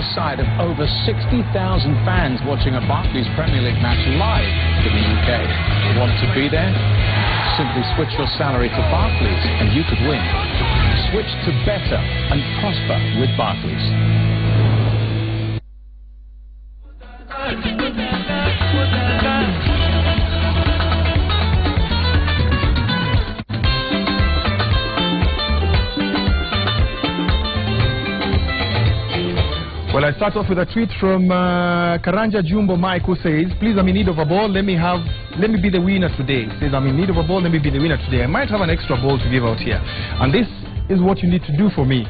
the sight of over 60,000 fans watching a Barclays Premier League match live in the UK. Want to be there? Simply switch your salary to Barclays and you could win. Switch to better and prosper with Barclays. Well, I start off with a tweet from Karanja Jumbo Mike, who says, please, I'm in need of a ball. Let me be the winner today. He says, I'm in need of a ball. Let me be the winner today. I might have an extra ball to give out here. And this is what you need to do for me.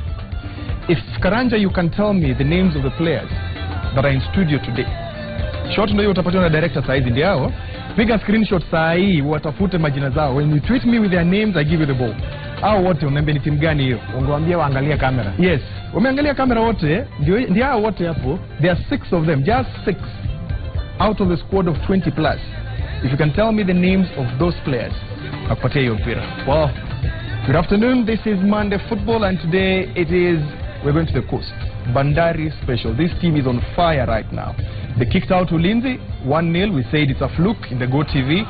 If, Karanja, you can tell me the names of the players that are in studio today. Short ndio utapatiwa na director size ndio hao. Piga screenshot saa hii watafute majina zao. When you tweet me with their names, I give you the ball. Hao wote unaambia ni timu gani hiyo? Ungewaambia waangalia kamera. Yes. Wameangalia kamera wote, ndio hao wote hapo. There are 6 of them, just 6 out of the squad of 20 plus. If you can tell me the names of those players, nakupatia hiyo mpira. Well, good afternoon. This is Monday Football and today we're going to the coast. Bandari special. This team is on fire right now. They kicked out Ulinzi 1-0. We said it's a fluke in the Go TV.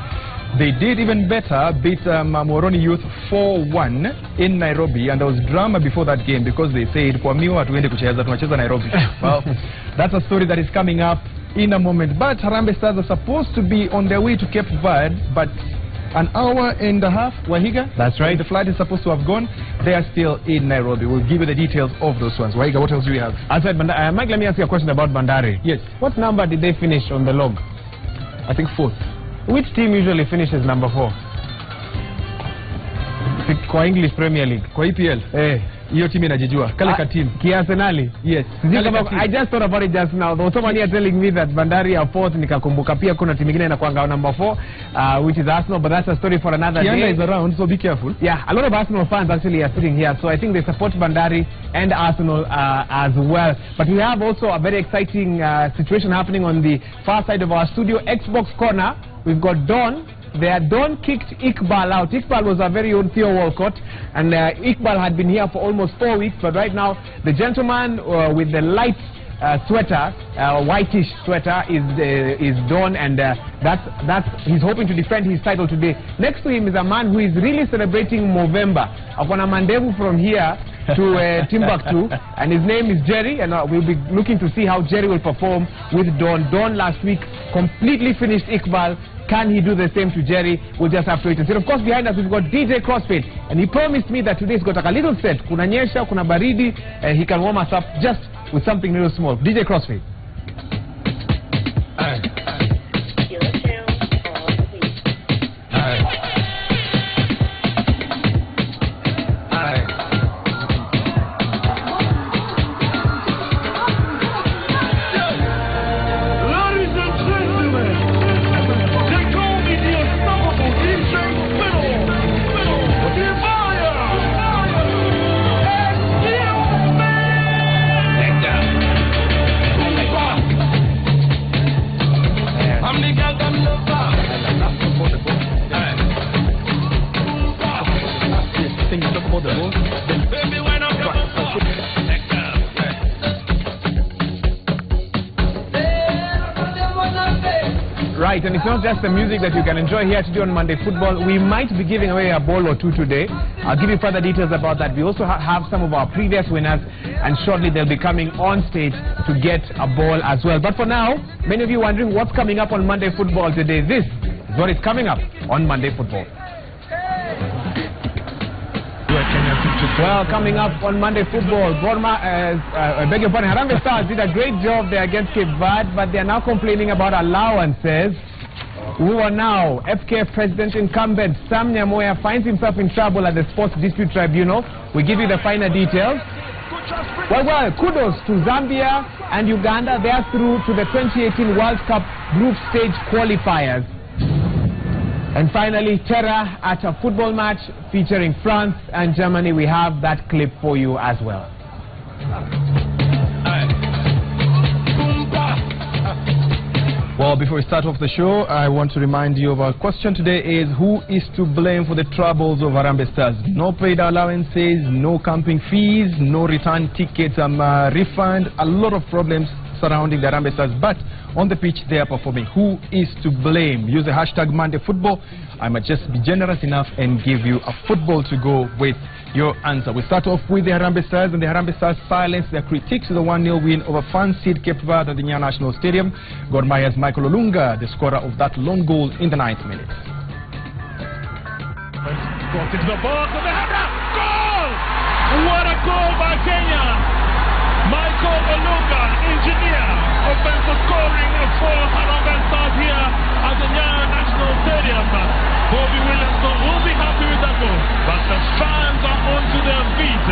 They did even better, beat Moroni Youth 4-1 in Nairobi, and there was drama before that game because they said, kwa miwa hatuende kucheza, tunacheza Nairobi. Well, that's a story that is coming up in a moment. But Harambee Stars are supposed to be on their way to Cape Verde, but an hour and a half, Wahiga? That's right. The flight is supposed to have gone. They are still in Nairobi. We'll give you the details of those ones. Wahiga, what else do we have? Outside Mike, let me ask you a question about Bandari. Yes. What number did they finish on the log? I think 4th. Which team usually finishes number 4? Kwa English Premier League. Kwa EPL? Hiyo team inajijua. Kale ka team. Arsenali? Yes. I just thought about it just now. There was someone here telling me that Bandari are 4th. Nikakumbuka pia kuna team ingine inakuanga number 4, which is Arsenal, but that's a story for another Kianda day. is around, so be careful. Yeah, a lot of Arsenal fans actually are sitting here, so I think they support Bandari and Arsenal as well. But we have also a very exciting situation happening on the far side of our studio, Xbox Corner. We've got Don. Don kicked Iqbal out. Iqbal was our very own Theo Walcott, and Iqbal had been here for almost 4 weeks, but right now the gentleman with the light sweater, whitish sweater, is Don, and he's hoping to defend his title today. Next to him is a man who is really celebrating Movember. Akona mandevu from here to Timbuktu, and his name is Jerry, and we'll be looking to see how Jerry will perform with Don. Don last week completely finished Iqbal. Can he do the same to Jerry? We'll just have to wait and see. Of course, behind us we've got DJ Crossfade, and he promised me that today's got like a little set. Kuna nyesha, kuna baridi, he can warm us up just with something little small. DJ Crossfade. Right, and it's not just the music that you can enjoy here today on Monday Football. We might be giving away a ball or two today. I'll give you further details about that. We also have some of our previous winners, and shortly they'll be coming on stage to get a ball as well. But for now, many of you wondering what's coming up on Monday Football today. This is what is coming up on Monday Football. Well, coming up on Monday Football, I beg your pardon, Harambee Stars did a great job there against Cape Verde, but they are now complaining about allowances. Who are now FKF President incumbent Sam Nyamoya finds himself in trouble at the Sports Dispute Tribunal. We give you the finer details. Well, kudos to Zambia and Uganda. They are through to the 2018 World Cup group stage qualifiers. And finally, terror at a football match featuring France and Germany. We have that clip for you as well. Well, before we start off the show, I want to remind you of our question today is who is to blame for the troubles of Harambee Stars? No paid allowances, no camping fees, no return tickets, refund, a lot of problems surrounding the Harambee Stars, but on the pitch they are performing. Who is to blame? Use the hashtag MondayFootball. I might just be generous enough and give you a football to go with your answer. We start off with the Harambee Stars, and the Harambee Stars silenced their critics with a 1-0 win over fan-seed Cape Verde at the Nyayo National Stadium. Gor Mahia's Michael Olunga, the scorer of that lone goal in the 9th minute. Got into the box and the header! Goal! What a goal by Kenya! Michael Olunga, engineer, offensive scoring for Harambee Stars here at the Nyayo National Stadium. Bobby Williamson will be happy with that goal, but the fans are onto their feet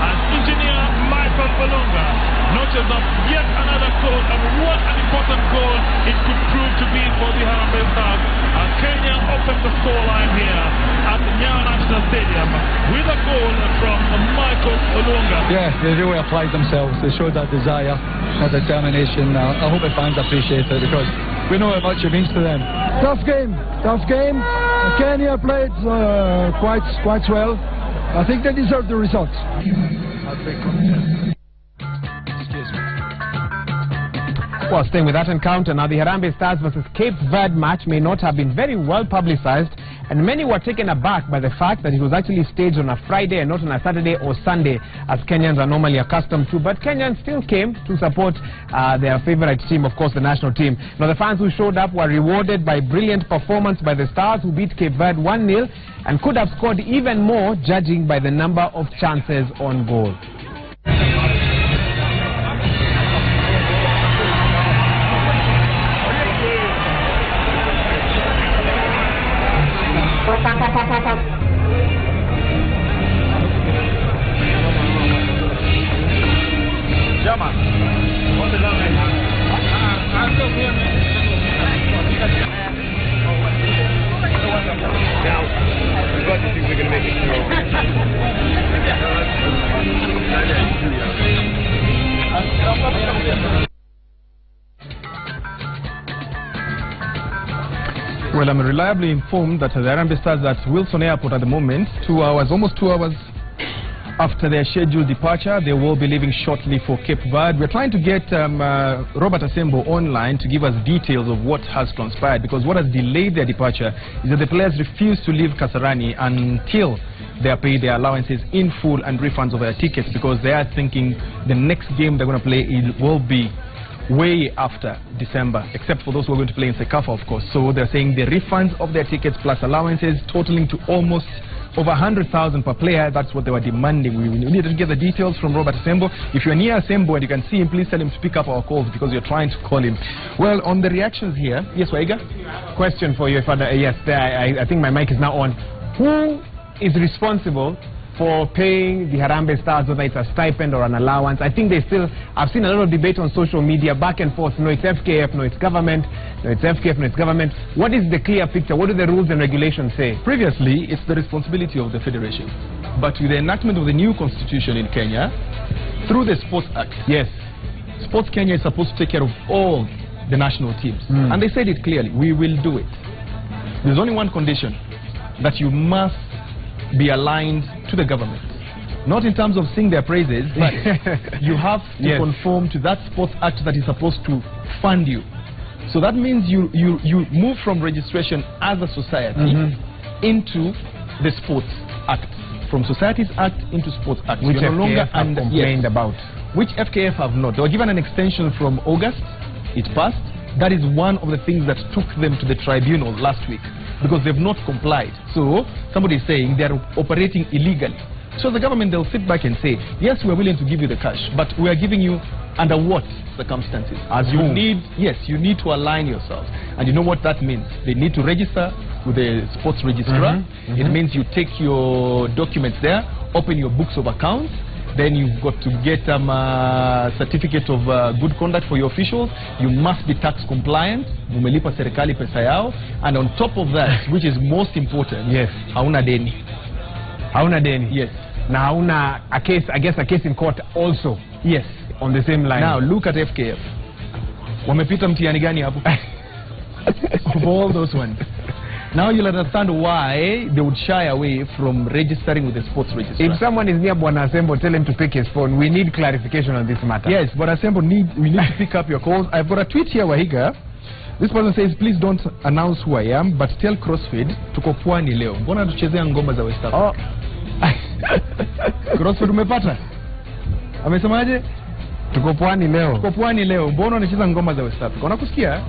as engineer Michael Olunga notches up yet another goal, and what an important goal it could prove to be for the Harambee Stars. A Kenya offensive scoreline here at the Nyayo National Stadium with a goal from Michael Olunga. Yeah, they really applied themselves. They showed that desire, that determination. I hope the fans appreciate it because we know how much it means to them. Tough game. Kenya played quite well. I think they deserve the results. Well, staying with that encounter now, the Harambee Stars versus Cape Verde match may not have been very well publicized, and many were taken aback by the fact that it was actually staged on a Friday and not on a Saturday or Sunday, as Kenyans are normally accustomed to. But Kenyans still came to support their favorite team, of course, the national team. Now, the fans who showed up were rewarded by brilliant performance by the Stars, who beat Cape Verde 1-0 and could have scored even more, judging by the number of chances on goal. Well, I'm reliably informed that the Harambee Stars at Wilson Airport at the moment, almost 2 hours after their scheduled departure, they will be leaving shortly for Cape Verde. We're trying to get Robert Asembo online to give us details of what has transpired, because what has delayed their departure is that the players refuse to leave Kasarani until they are paid their allowances in full and refunds of their tickets, because they are thinking the next game they're going to play will be way after December, except for those who are going to play in Sekafa, of course. So they're saying the refunds of their tickets plus allowances totaling to almost over 100,000 per player. That's what they were demanding. We need to get the details from Robert Asembo. If you're near Asembo and you can see him, please tell him to pick up our calls, because you're trying to call him. Well, on the reactions here, yes, Waiga? Question for you, Father. Yes, I think my mic is now on. Who is responsible for paying the Harambee Stars, whether it's a stipend or an allowance? I think I've seen a lot of debate on social media, back and forth. No, it's FKF, no, it's government. No, it's FKF, no, it's government. What is the clear picture? What do the rules and regulations say? Previously, it's the responsibility of the federation. But with the enactment of the new constitution in Kenya, through the Sports Act, yes, Sports Kenya is supposed to take care of all the national teams. And they said it clearly, we will do it. There's only one condition, that you must be aligned to the government, not in terms of sing their praises, but you have to conform to that Sports Act that is supposed to fund you. So that means you move from registration as a society into the Sports Act, from Societies Act into Sports Act. Which no longer have complained about. Which FKF have not. They were given an extension from August. It passed. That is one of the things that took them to the tribunal last week, because they've not complied. So somebody is saying they're operating illegally. So the government, they'll sit back and say, yes, we're willing to give you the cash, but we are giving you under what circumstances? As you need, yes, you need to align yourselves. And you know what that means? They need to register with the sports registrar. It means you take your documents there, open your books of accounts. Then you've got to get a certificate of good conduct for your officials. You must be tax compliant. Mumelipa serikali pesa yao. And on top of that, which is most important, yes, hauna deni. Hauna deni. Yes. Now hauna a case, I guess a case in court also. Yes. On the same line. Now look at FKF. Wamepita mtihani gani hapo? of all those ones. Now you'll understand why they would shy away from registering with the sports registrar. If someone is near Bwana Asembo, tell him to pick his phone. We need clarification on this matter. Yes, but Asembo, we need to pick up your calls. I've got a tweet here, Wahiga. This person says, please don't announce who I am, but tell CrossFit tuko pwani leo. Mbona tuchezea ngoma za West Africa? CrossFit umepata? Amesemaje? Tuko pwani leo. Tuko pwani leo. Mbona unacheza ngoma za West Africa? Unakusikia?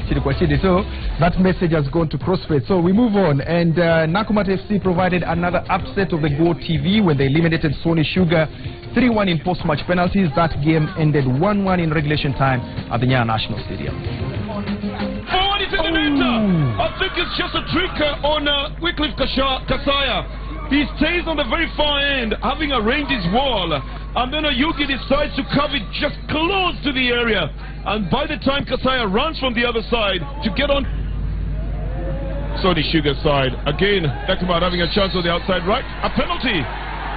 Chidi kwa chidi. So that message has gone to CrossFit. So we move on, and Nakumatt FC provided another upset of the Go TV when they eliminated Sony Sugar 3-1 in post-match penalties. That game ended 1-1 in regulation time at the Nyayo National Stadium. Forward into the net. I think it's just a trick on Wycliffe Kasaya. He stays on the very far end, having arranged his wall, and then Yugi decides to curve it just close to the area. And by the time Kasaya runs from the other side to get on Sony Sugar side, again, Nakumatt having a chance on the outside right. A penalty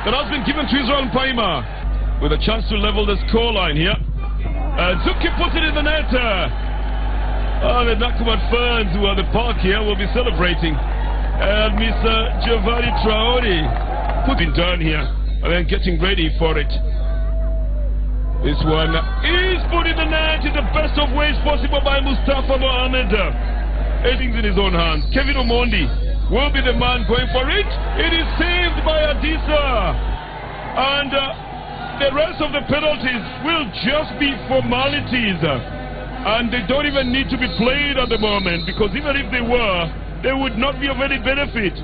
that has been given to Israel Mpaima with a chance to level the scoreline here. Zuki puts it in the net. The Nakumatt fans who are the park here will be celebrating. And Mr. Giovanni Traore putting down here and then getting ready for it. This one is put in the net in the best of ways possible by Mustafa Mohamed. Everything's in his own hands. Kevin Omondi will be the man going for it. It is saved by Adisa. And the rest of the penalties will just be formalities. And they don't even need to be played at the moment, because even if they were, they would not be of any benefit.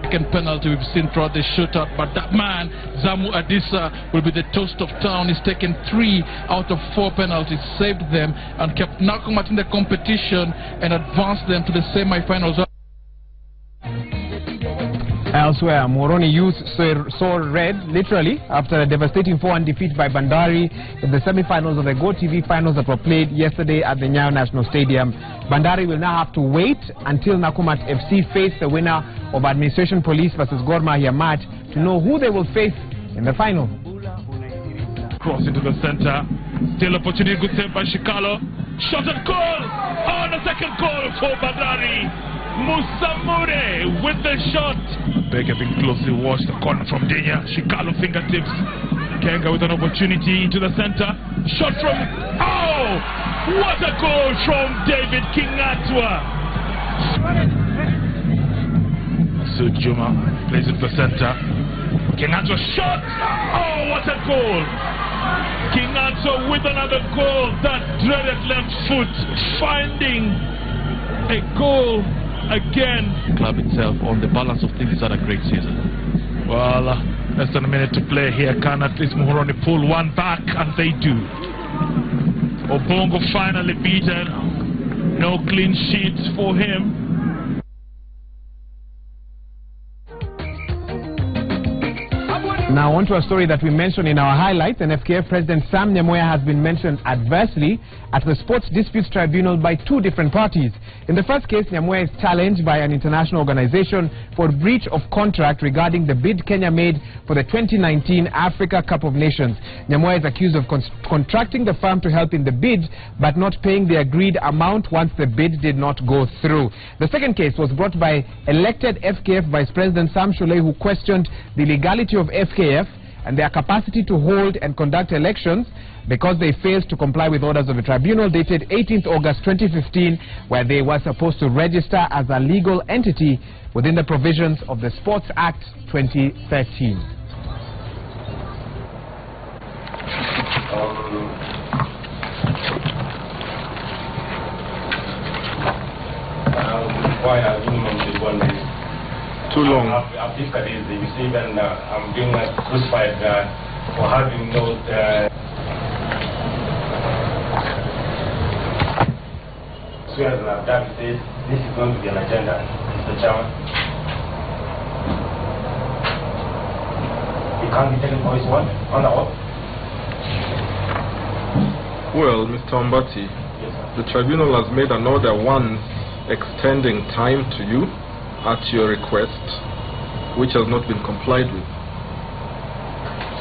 Second penalty we've seen throughout the shootout, but that man, Zamu Adisa, will be the toast of town. He's taken 3 out of 4 penalties, saved them, and kept Nakumatt in the competition and advanced them to the semi-finals. Elsewhere, Moroni Youth saw red, literally, after a devastating 4-1 defeat by Bandari in the semi-finals of the Go TV finals that were played yesterday at the Nyayo National Stadium. Bandari will now have to wait until Nakumatt FC face the winner of Administration Police versus Gor Mahia match to know who they will face in the final. Cross into the center. Still opportunity, good save by Shikalo. Shot and goal! Oh, the second goal for Bandari. Musamure with the shot. Bega being closely watched. The corner from Denya. Shikalo fingertips. Kenga with an opportunity into the center. Shot from... Oh! What a goal from David Kingatwa. Sujuma plays into the center. Kingatwa shot. Oh, what a goal. Kingatwa with another goal. That dreaded left foot finding a goal again. Club itself, on the balance of things, has had a great season. Well, less than a minute to play here. Can at least Muhoroni pull one back? And they do. Obongo finally beaten. No clean sheets for him. Now on to a story that we mentioned in our highlights. NFKF President Sam Nyamoya has been mentioned adversely at the Sports Disputes Tribunal by 2 different parties. In the first case, Nyamoya is challenged by an international organization for breach of contract regarding the bid Kenya made for the 2019 Africa Cup of Nations. Nyamoya is accused of contracting the firm to help in the bid but not paying the agreed amount once the bid did not go through. The second case was brought by elected FKF Vice President Sam Shulei, who questioned the legality of FKF and their capacity to hold and conduct elections because they failed to comply with orders of the tribunal dated 18th August 2015, where they were supposed to register as a legal entity within the provisions of the Sports Act 2013. Why are minimum 1 day? Too long. I've difficult days. You see, even I'm being crucified for having no. So as David says, this is going to be an agenda, Mr. Chairman. We can't be taking voice one on the oath. Well, Mr. Ombati, the tribunal has made an order once extending time to you at your request, which has not been complied with.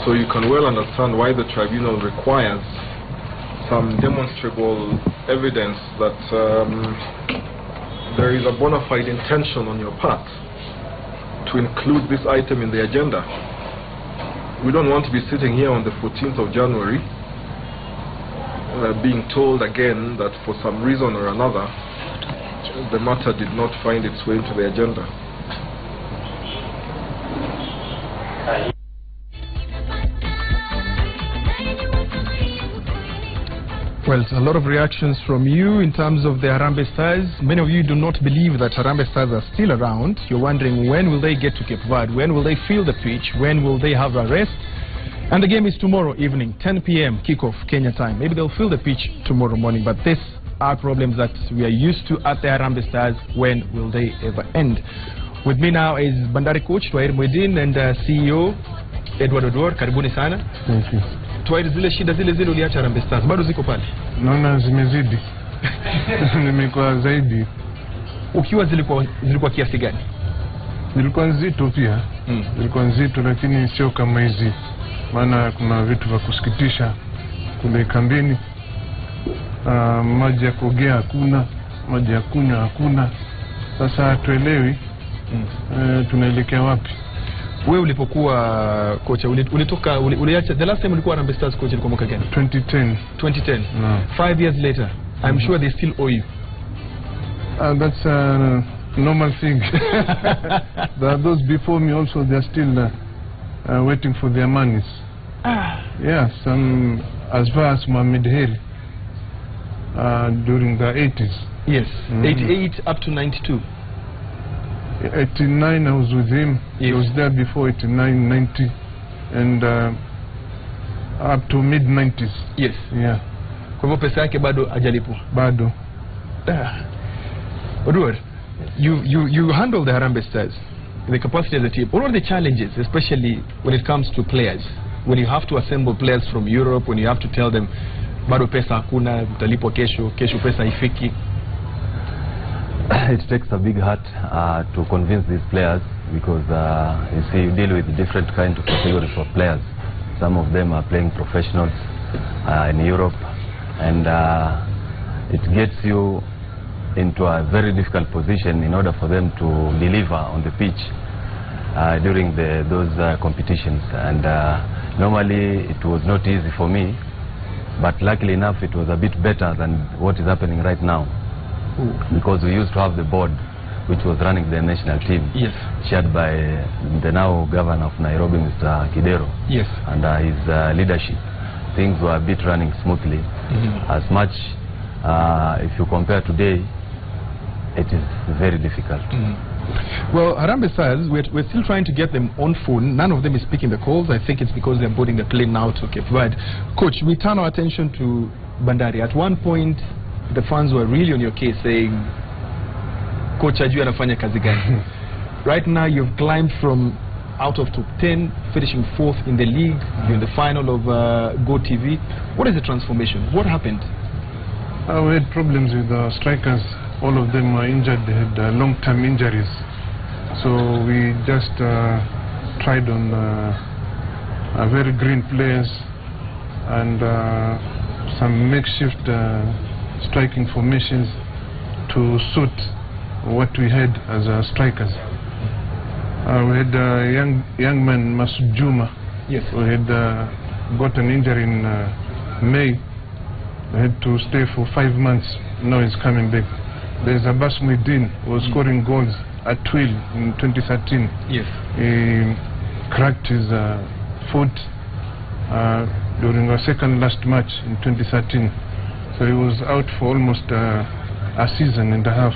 So you can well understand why the tribunal requires some demonstrable evidence that there is a bona fide intention on your part to include this item in the agenda. We don't want to be sitting here on the 14th of January being told again that for some reason or another the matter did not find its way into the agenda. Well, a lot of reactions from you in terms of the Harambee Stars. Many of you do not believe that Harambee Stars are still around. You're wondering when will they get to Cape Verde? When will they feel the pitch? When will they have a rest? And the game is tomorrow evening, 10 p.m. kickoff Kenya time. Maybe they'll feel the pitch tomorrow morning, but these are problems that we are used to at the Harambee Stars. When will they ever end? With me now is Bandari coach Twair Muidin and CEO Edward Odor. Karibuni sana. Thank you. Twair, zile shida zile uliacha Harambee Stars bado ziko pale? Naona zimezidi. Nimekuwa zaidi. Ukiwa zilikuwa kiasi gani? Zilikuwa nzito pia. Zilikuwa nzito lakini sio kama hizi. Maana kuna vitu vya kusikitisha kule kambini. Maji ya kuogea hakuna, maji ya kunywa hakuna. Sasa hatuelewi tunaelekea wapi. Wewe ulipokuwa kocha uliacha the last time ulikuwa Harambee Stars coach ilikuwa mwaka gani? 2010. 2010. No. 5 years later. I'm sure they still owe you. That's a normal thing. There are those before me also, they are still waiting for their monies. Yes, as far as Mohamed Hale during the 80s. Yes, 88 up to 92. 89 I was with him. Yes. He was there before 89, 90 and up to mid 90s. Yes. Yeah. Kwa hivyo pesa yake bado hajalipwa. Bado. Odwar, you handle the Harambee Stars in the capacity as a team. What are the challenges, especially when it comes to players? When you have to assemble players from Europe, when you have to tell them bado pesa hakuna, utalipwa kesho pesa haifiki. It takes a big heart to convince these players because you see, you deal with different kinds of categories of players. Some of them are playing professionals in Europe, and it gets you into a very difficult position in order for them to deliver on the pitch during those competitions. And normally it was not easy for me, but luckily enough it was a bit better than what is happening right now. Because we used to have the board which was running the national team, yes, chaired by the now governor of Nairobi, Mr. Kidero, yes, and his leadership. Things were a bit running smoothly. As much if you compare today, it is very difficult. Well, Harambee Stars, we're still trying to get them on phone. None of them is picking the calls. I think it's because they're boarding the plane now to Cape Verde. Coach, we turn our attention to Bandari. At one point, the fans were really on your case saying, Coach ajui anafanya kazi gani. Right now you've climbed from out of top 10, finishing 4th in the league. You're in the final of Go TV. What is the transformation? What happened? We had problems with the strikers. All of them were injured. They had long-term injuries. So we just tried on very green players and some makeshift striking formations to suit what we had as strikers. We had a young man, Masud Juma, yes, who had got an injury in May. We had to stay for 5 months. Now he's coming back. There's Abbas Muidin, who was scoring goals at will in 2013. Yes. He cracked his foot during our second last match in 2013. So he was out for almost a season and a half.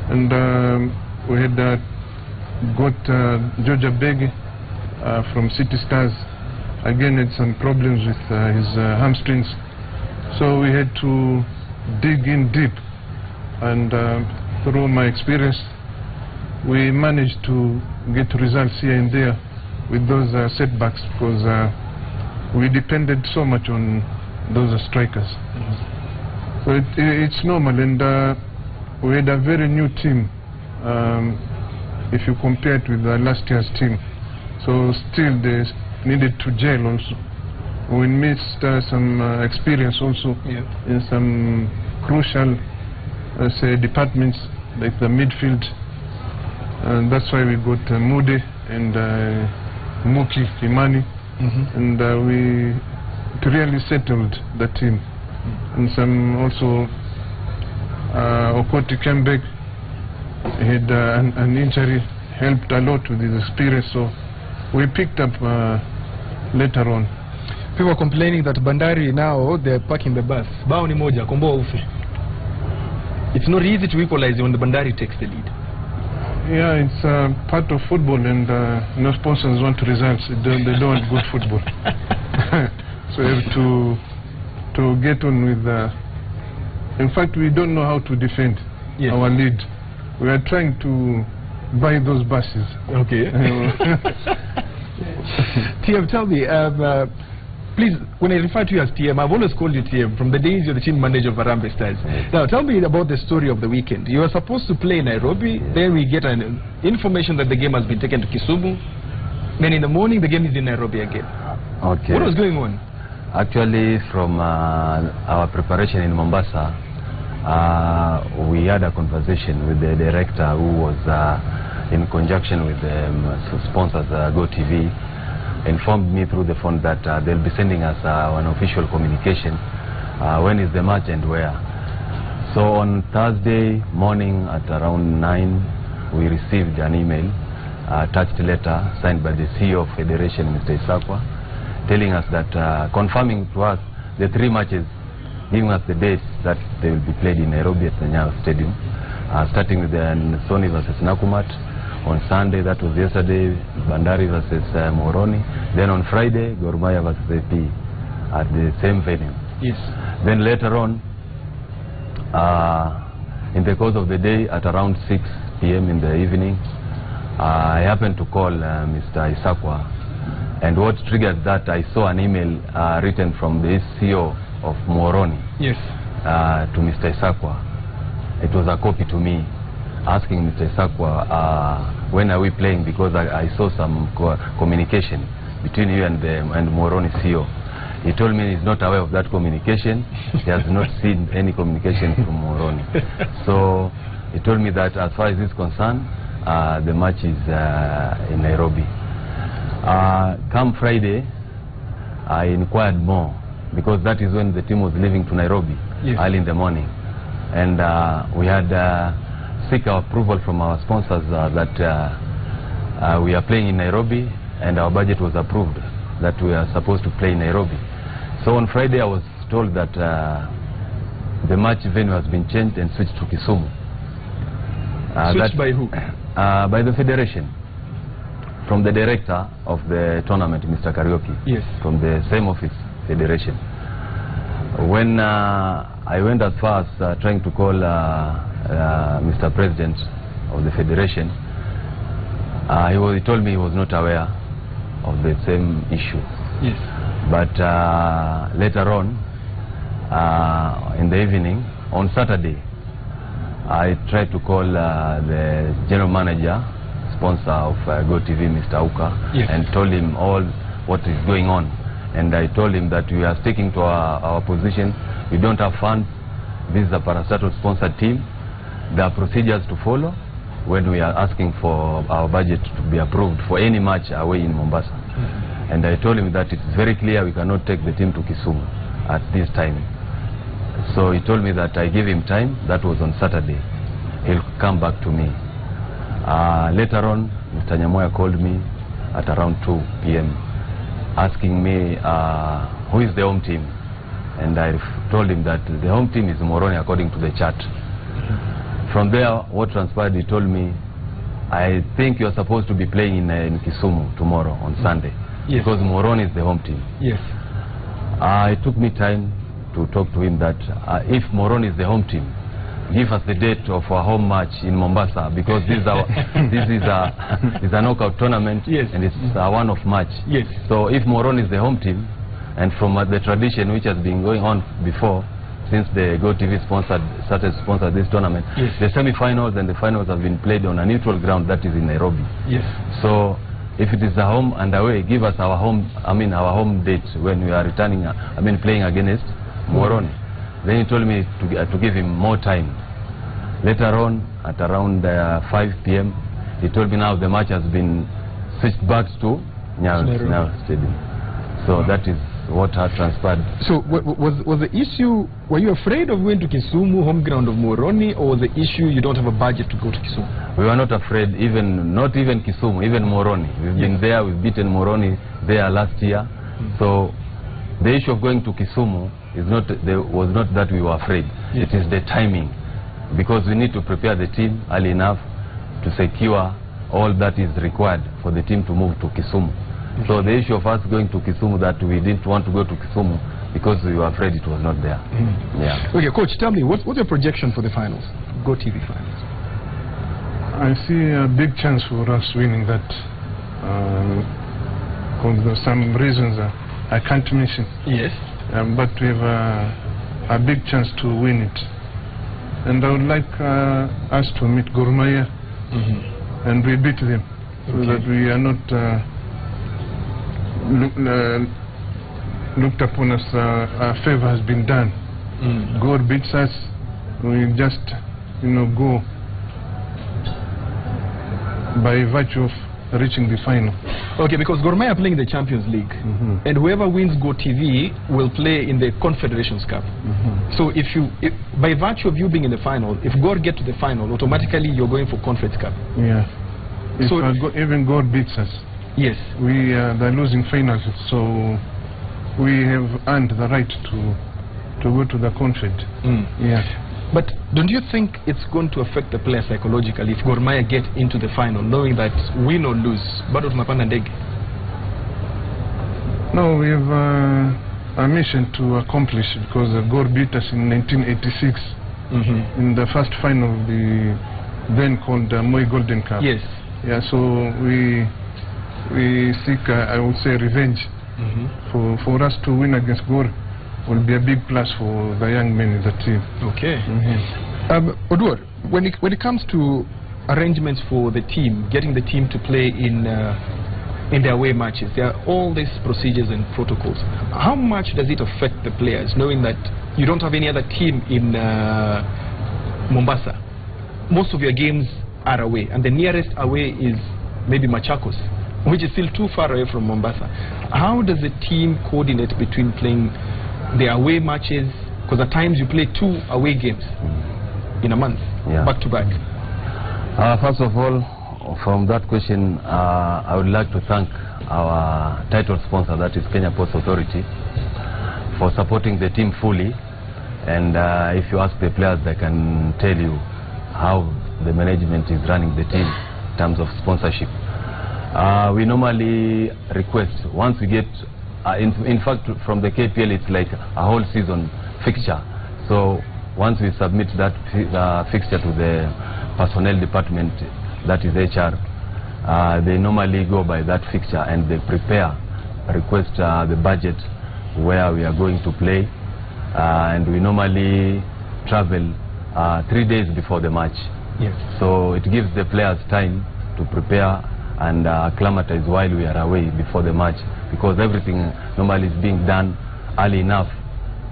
And we had got George Abege from City Stars. Again had some problems with his hamstrings. So we had to dig in deep. And through my experience, we managed to get results here and there with those setbacks because we depended so much on those strikers. So it's normal, and we had a very new team if you compare it with last year's team. So still they needed to gel also. we missed some experience also in some crucial, say, departments like the midfield, and that's why we got Moody and Muki Imani, and we really settled the team. And some also Okoti Kembek had an injury, helped a lot with his experience, so we picked up later on. People are complaining that Bandari now, they're parking the bus. Bao ni moja, komboa ufe. It's not easy to equalize when the Bandari takes the lead. Yeah, it's part of football, and no sponsors want results. They don't want good football. So we have to get on with... in fact, we don't know how to defend our lead. We are trying to buy those buses. Okay. TM, tell me, please, when I refer to you as TM, I've always called you TM from the days you're the team manager of Harambee Stars. Now, tell me about the story of the weekend. You were supposed to play in Nairobi, then we get an information that the game has been taken to Kisumu, then in the morning the game is in Nairobi again. Okay. What was going on? Actually, from our preparation in Mombasa, we had a conversation with the director who was in conjunction with the sponsors, GoTV, informed me through the phone that they'll be sending us an official communication when is the match and where. So on Thursday morning at around 9, we received an email, attached letter signed by the CEO of Federation, Mr. Isakwa, telling us that, confirming to us the 3 matches, giving us the dates that they will be played in Nairobi at the Nyayo Stadium, starting with the Sony versus Nakumat. On Sunday, that was yesterday, Bandari versus Moroni. Then on Friday, Gor Mahia versus AP at the same venue. Yes. Then later on, in the course of the day, at around 6 p.m. in the evening, I happened to call Mr. Isakwa. And what triggered that, I saw an email written from the CEO of Moroni to Mr. Isakwa. It was a copy to me, asking Mr. Isakwa, when are we playing, because I saw some communication between you and Moroni CEO. He told me he's not aware of that communication. He has not seen any communication from Moroni. So he told me that as far as this is concerned, the match is in Nairobi. Come Friday, I inquired more, because that is when the team was leaving to Nairobi, early in the morning. And we had seek our approval from our sponsors that we are playing in Nairobi, and our budget was approved that we are supposed to play in Nairobi. So on Friday I was told that the match venue has been changed and switched to Kisumu. Switched by who? By the Federation, from the director of the tournament, Mr. Karaoke. Yes. From the same office, Federation. When I went as far as trying to call Mr. President of the Federation, he told me he was not aware of the same issue. Yes. But later on, in the evening, on Saturday, I tried to call the general manager, sponsor of GoTV, Mr. Uka, and told him all what is going on. And I told him that we are sticking to our position. We don't have funds. This is a parastatal sponsored team. There are procedures to follow when we are asking for our budget to be approved for any match away in Mombasa. And I told him that it's very clear we cannot take the team to Kisumu at this time. So he told me that I give him time. That was on Saturday. He'll come back to me. Later on, Mr. Nyamoya called me at around 2 p.m. asking me who is the home team. And I told him that the home team is Moroni according to the chart. From there, what transpired, he told me, I think you're supposed to be playing in Kisumu tomorrow on Sunday. Because Moroni is the home team. Yes. It took me time to talk to him that if Moroni is the home team, give us the date of our home match in Mombasa, because this is a knockout tournament, and it's a one-off match. So if Moroni is the home team, and from the tradition which has been going on before, since the GoTV started to sponsor this tournament, the semi-finals and the finals have been played on a neutral ground, that is in Nairobi. So if it is a home and away, give us our home, our home date when we are returning, playing against Moroni. Then he told me to give him more time. Later on, at around 5 p.m., he told me now the match has been switched back to Nyayo Stadium. So that is what had transpired. So was the issue, were you afraid of going to Kisumu, home ground of Moroni, or was the issue you don't have a budget to go to Kisumu? We were not afraid, not even Kisumu, even Moroni. We've been there, we've beaten Moroni there last year. So the issue of going to Kisumu was not that we were afraid. It is the timing, because we need to prepare the team early enough to secure all that is required for the team to move to Kisumu. So the issue of us going to Kisumu, that we didn't want to go to Kisumu because we were afraid it was not there. Yeah. Okay, Coach, tell me, what's your projection for the finals, GoTV finals? I see a big chance for us winning that. For some reasons I can't mention. Yes. But we have a big chance to win it. And I would like us to meet Gor Mahia and we beat them, so that we are not looked upon as a favor has been done. Gor beats us, we just go by virtue of reaching the final. Okay, because Gor Mahia are playing in the Champions League, and whoever wins GoTV will play in the Confederations Cup. So if by virtue of you being in the final, if Gor get to the final, automatically you're going for Conference Cup. Yeah. If even Gor beats us, yes, they're losing finals, so we have earned the right to go to the Confed. Yeah. But don't you think it's going to affect the player psychologically if Gor Mahia get into the final, knowing that win or lose, bado tunapanda ndege? No, we have a mission to accomplish, because Gor beat us in 1986 in the first final of the then called Moi Golden Cup. Yes. Yeah, so we seek, I would say, revenge. For us to win against Gor will be a big plus for the young men in the team. Okay. Oduor, when it comes to arrangements for the team, getting the team to play in their away matches, there are all these procedures and protocols. How much does it affect the players, knowing that you don't have any other team in Mombasa? Most of your games are away, and the nearest away is maybe Machakos, which is still too far away from Mombasa. How does the team coordinate between playing the away matches, because at times you play 2 away games in a month, back to back? First of all, from that question, I would like to thank our title sponsor, that is Kenya Ports Authority, for supporting the team fully. And if you ask the players, they can tell you how the management is running the team in terms of sponsorship. We normally request, once we get in fact, from the KPL, it's like a whole season fixture. So once we submit that fixture to the personnel department, that is HR, they normally go by that fixture and they request the budget where we are going to play. And we normally travel 3 days before the match. Yes. So it gives the players time to prepare and acclimatize while we are away before the match, because everything normally is being done early enough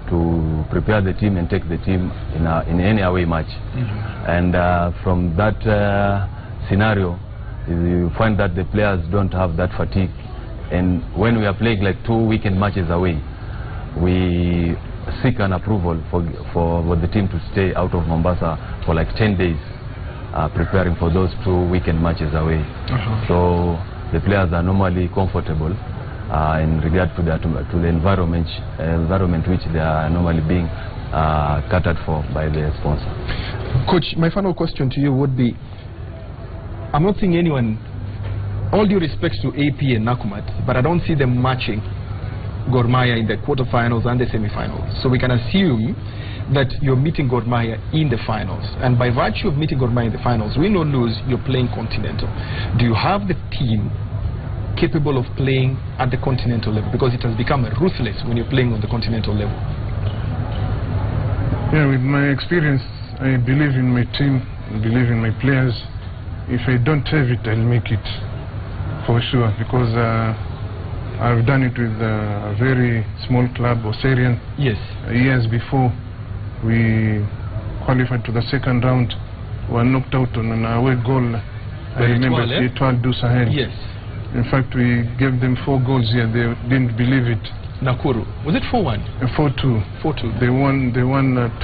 to prepare the team and take the team in any away match. And from that scenario, you find that the players don't have that fatigue. And when we are playing like 2 weekend matches away, we seek an approval for the team to stay out of Mombasa for like 10 days. Preparing for those 2 weekend matches away. So the players are normally comfortable in regard to the environment which they are normally being catered for by the sponsor. Coach, my final question to you would be, I'm not seeing anyone, all due respect to AP and Nakumatt, but I don't see them matching Gor Mahia in the quarterfinals and the semi-finals. So we can assume that you're meeting Gor Mahia in the finals, and by virtue of meeting Gor Mahia in the finals, win or lose, you're playing continental. Do you have the team capable of playing at the continental level? Because it has become ruthless when you're playing on the continental level. Yeah, with my experience, I believe in my team, I believe in my players. If I don't have it, I'll make it. For sure, because I've done it with a very small club, Oserian. Yes. Years before, we qualified to the second round. We were knocked out on an away goal. I remember Etoile du Sahel. Yes. In fact, we gave them 4 goals here. They didn't believe it. Nakuru. Was it 4-1? 4-2. 4-2. They won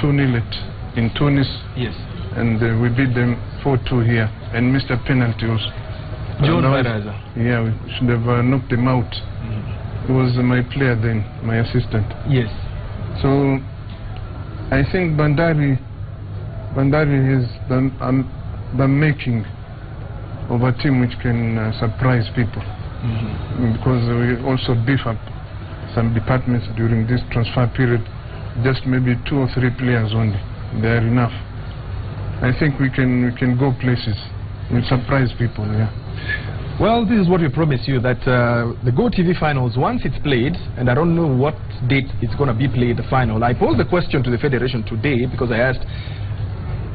2-0 in Tunis. Yes. And we beat them 4-2 here and missed a penalty also. John Baraza. Yeah, we should have knocked them out. He was my player then, my assistant. Yes. So I think Bandari is the making of a team which can surprise people. Because we also beef up some departments during this transfer period. Just maybe 2 or 3 players only. They are enough. I think we can go places. We'll surprise people, yeah. Well, this is what we promise you, that the Go TV finals, once it's played, and I don't know what date it's going to be played, the final. I posed the question to the Federation today because I asked,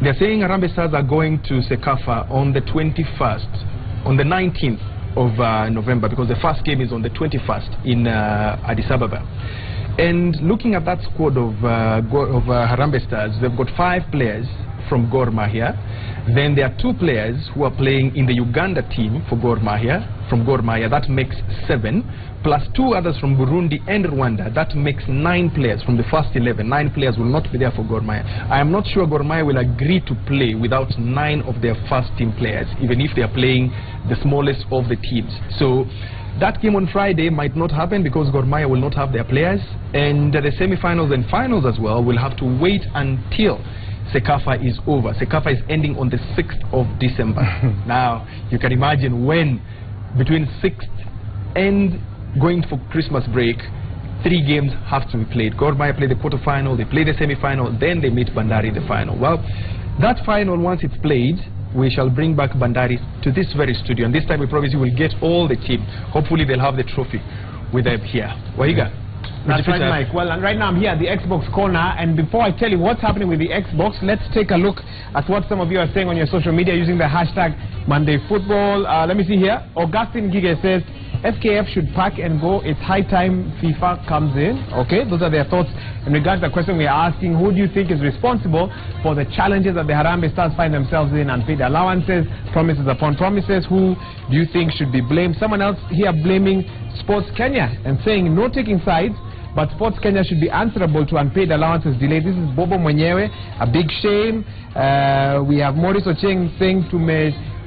they're saying Harambee Stars are going to Sekafa on the 21st, on the 19th of November, because the first game is on the 21st in Addis Ababa. And looking at that squad of Harambee Stars, they've got 5 players from Gor Mahia. Then there are 2 players who are playing in the Uganda team for Gor Mahia, from Gor Mahia. That makes 7, plus 2 others from Burundi and Rwanda. That makes 9 players from the first 11. 9 players will not be there for Gor Mahia. I am not sure Gor Mahia will agree to play without 9 of their first team players, even if they are playing the smallest of the teams. So that game on Friday might not happen because Gor Mahia will not have their players, and the semi-finals and finals as well will have to wait until Sekafa is over. Sekafa is ending on the 6th of December. Now, you can imagine when, between 6th and going for Christmas break, 3 games have to be played. Gor Mahia play the quarterfinal, they play the semi-final, then they meet Bandari in the final. Well, that final, once it's played, we shall bring back Bandari to this very studio. And this time we promise you will get all the team. Hopefully they'll have the trophy with them here. Wahiga. That's right, Mike. Well, and right now I'm here at the Xbox corner, and before I tell you what's happening with the Xbox, let's take a look at what some of you are saying on your social media using the hashtag MondayFootball. Let me see here. Augustine Gige says, FKF should pack and go. It's high time FIFA comes in. Okay, those are their thoughts in regards to the question we are asking. Who do you think is responsible for the challenges that the Harambee Stars find themselves in? Unpaid allowances, promises upon promises. Who do you think should be blamed? Someone else here blaming Sports Kenya and saying no taking sides, but Sports Kenya should be answerable to unpaid allowances delayed. This is Bobo Mwenyewe, a big shame. We have Maurice Ocheng saying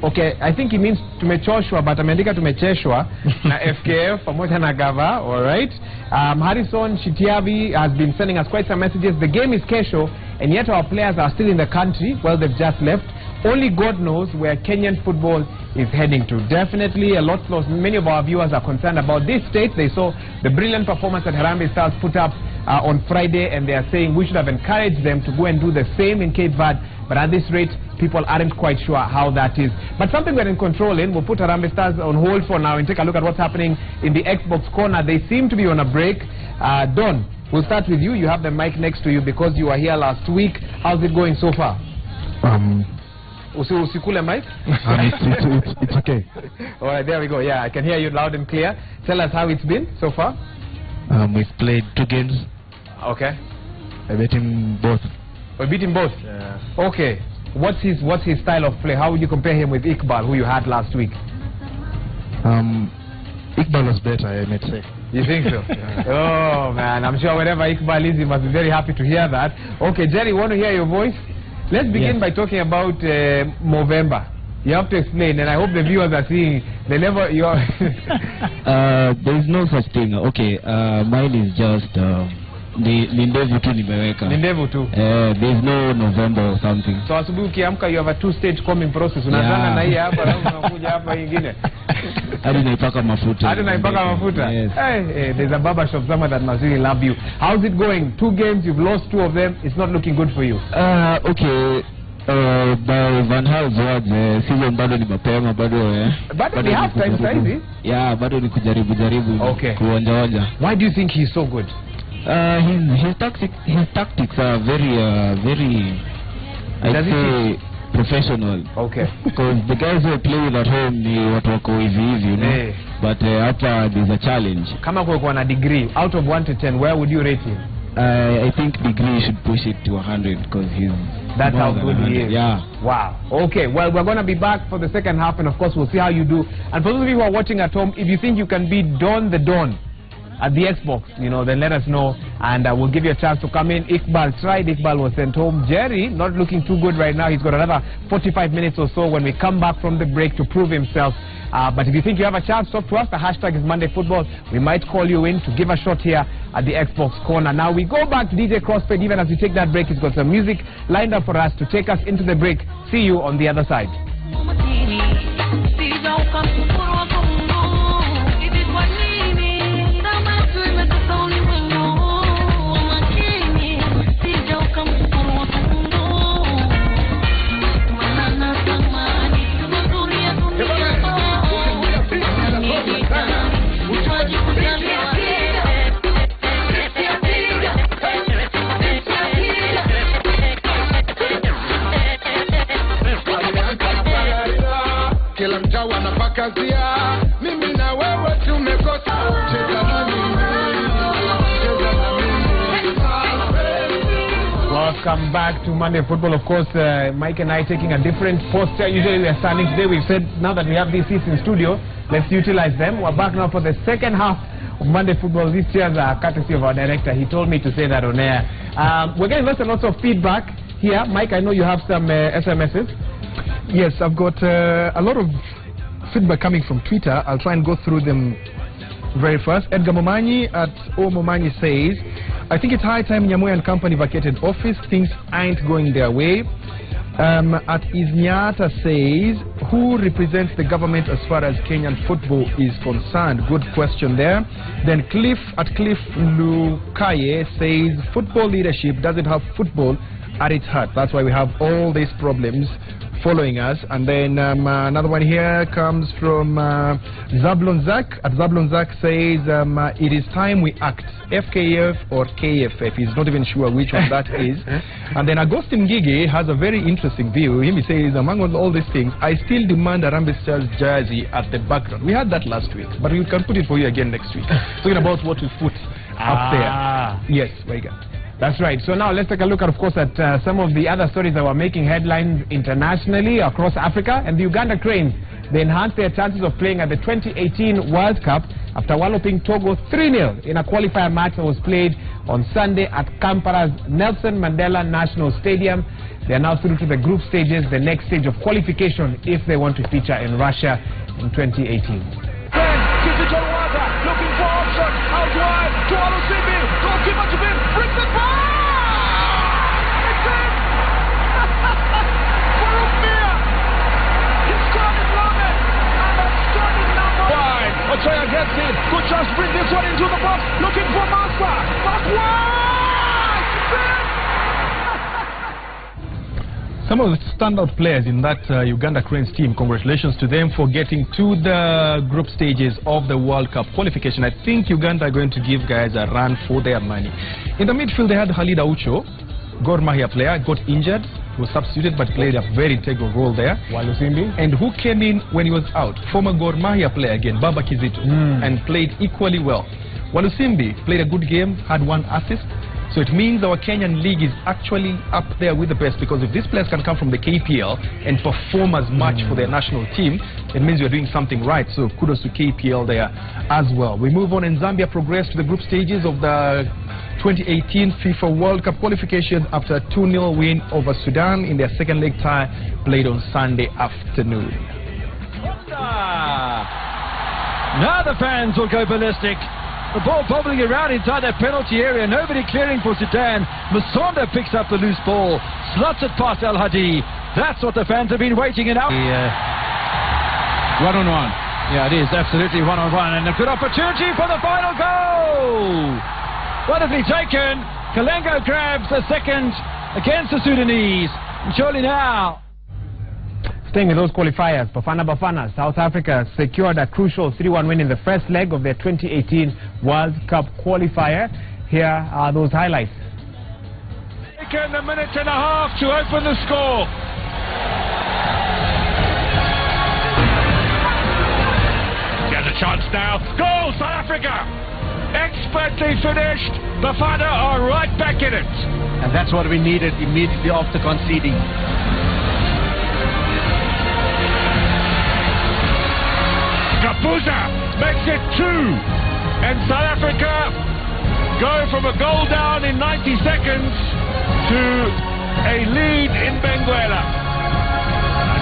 okay, I think he means tumechoshwa, but ameandika tumecheshwa na FKF pamoja na Gava, alright. Harrison Shitiavi has been sending us quite some messages. The game is kesho, and yet our players are still in the country. Well, they've just left. Only God knows where Kenyan football is heading to. Definitely many of our viewers are concerned about this state. They saw the brilliant performance that Harambee Stars put up on Friday, and they are saying we should have encouraged them to go and do the same in Cape Verde. But at this rate, people aren't quite sure how that is. But something we're in control in, we'll put Harambee Stars on hold for now and take a look at what's happening in the Xbox corner. They seem to be on a break. Don, we'll start with you. You have the mic next to you because you were here last week. How's it going so far? Usikule mic? It's okay. Alright, there we go. Yeah, I can hear you loud and clear. Tell us how it's been so far. We've played 2 games. Okay. I beat him both. We beat him both? Yeah. Okay. What's his style of play? How would you compare him with Iqbal, who you had last week? Iqbal was better, I might say. You think so? Yeah. Oh, man. I'm sure wherever Iqbal is, he must be very happy to hear that. Okay, Jerry, want to hear your voice? Let's begin by talking about Movember. You have to explain, and I hope the viewers are seeing the level you are. There is no such thing. Okay, mine is just ni ndevu tu nimeweka. Ni ndevu tu. There is no November or something. So asubuhi ukiamka you have a 2-stage combing process. Unaanza na hii hapa na unakuja hapa nyingine. Hadi naipaka mafuta. Hadi naipaka mafuta. Yes. Hey, there's a barber shop somewhere that must really love you. How's it going? 2 games, you've lost 2 of them. It's not looking good for you. Okay. By Van Hal's words, season bado ni mapema, bado ni half time saizi. Yeah, bado ni kujaribu. Okay. Kuonja. Why do you think he's so good? His tactics are very I'd say professional. Okay. Because the guys who play at home, they wako easy, you know. Hey. But after there's a challenge. Kama kwa na degree, out of 1 to 10, where would you rate him? I think degree should push it to 100 because he's. That's how good he is. Yeah. Wow. Okay. Well, we're going to be back for the second half, and of course, we'll see how you do. And for those of you who are watching at home, if you think you can beat Don the Don at the Xbox, you know, then let us know, and we'll give you a chance to come in. Iqbal tried. Iqbal was sent home. Jerry, not looking too good right now. He's got another 45 minutes or so when we come back from the break to prove himself. But if you think you have a chance, talk to us. The hashtag is Monday Football. We might call you in to give a shot here at the Xbox corner. Now we go back to DJ Crossfade. Even as we take that break, he's got some music lined up for us to take us into the break. See you on the other side. Welcome back to Monday Football. Of course, Mike and I taking a different posture. Usually we are standing. Today we've said now that we have these seats in studio, let's utilize them. We're back now for the second half of Monday Football. These chairs are courtesy of our director. He told me to say that on air. We're getting lots and lots of feedback here. Mike, I know you have some SMSs. Yes, I've got a lot of feedback coming from Twitter. I'll try and go through them very fast. Edgar Momanyi at O Momanyi says, I think it's high time Nyamoya and company vacated office. Things ain't going their way. At Iznyata says, who represents the government as far as Kenyan football is concerned? Good question there. Then Cliff Lukaye says, football leadership doesn't have football at its heart. That's why we have all these problems following us. And then another one here comes from Zablon Zak. At Zablon Zak says, it is time we act. FKF or KFF. He's not even sure which one that is. And then Agustin Gigi has a very interesting view. He says, among all these things, I still demand a Harambee Stars jersey at the background. We had that last week, but we can put it for you again next week. Talking about what we put up there. Yes, very good. That's right. So now let's take a look, of course, at some of the other stories that were making headlines internationally across Africa. And the Uganda Cranes, they enhanced their chances of playing at the 2018 World Cup after walloping Togo 3-0 in a qualifier match that was played on Sunday at Kampala's Nelson Mandela National Stadium. They are now through to the group stages, the next stage of qualification if they want to feature in Russia in 2018. Looking for option, out wide, to Olusimbi, goalkeeper to win, brings it back! It's in! Barumia! He started Lamed, and that's starting number 5. Ochoa gets it, good chance, bring this one into the box, looking for Massa, back wide! It's in! Some of the standout players in that Uganda Cranes team, congratulations to them for getting to the group stages of the World Cup qualification. I think Uganda are going to give guys a run for their money. In the midfield, they had Khalid Aucho, Gor Mahia player, got injured, was substituted but played a very integral role there. Walusimbi. And who came in when he was out? Former Gor Mahia player again, Baba Kizito, and played equally well. Walusimbi played a good game, had 1 assist. So it means our Kenyan league is actually up there with the best, because if these players can come from the KPL and perform as much for their national team, it means we're doing something right. So kudos to KPL there as well. We move on, and Zambia progressed to the group stages of the 2018 FIFA World Cup qualification after a 2-0 win over Sudan in their second leg tie played on Sunday afternoon. Now the fans will go ballistic. The ball bobbling around inside that penalty area. Nobody clearing for Sudan. Musonda picks up the loose ball. Slots it past El Hadi. That's what the fans have been waiting in. One-on-one. Yeah, it is absolutely one-on-one. And a good opportunity for the final goal. Wonderfully taken. Kalengo grabs the second against the Sudanese. And surely now... Staying with those qualifiers, Bafana Bafana, South Africa secured a crucial 3-1 win in the first leg of their 2018 World Cup qualifier. Here are those highlights. Taken a minute and a half to open the score. chance now. Goal, South Africa! Expertly finished. Bafana are right back in it. And that's what we needed immediately after conceding. Kapuza makes it 2. And South Africa go from a goal down in 90 seconds to a lead in Benguela.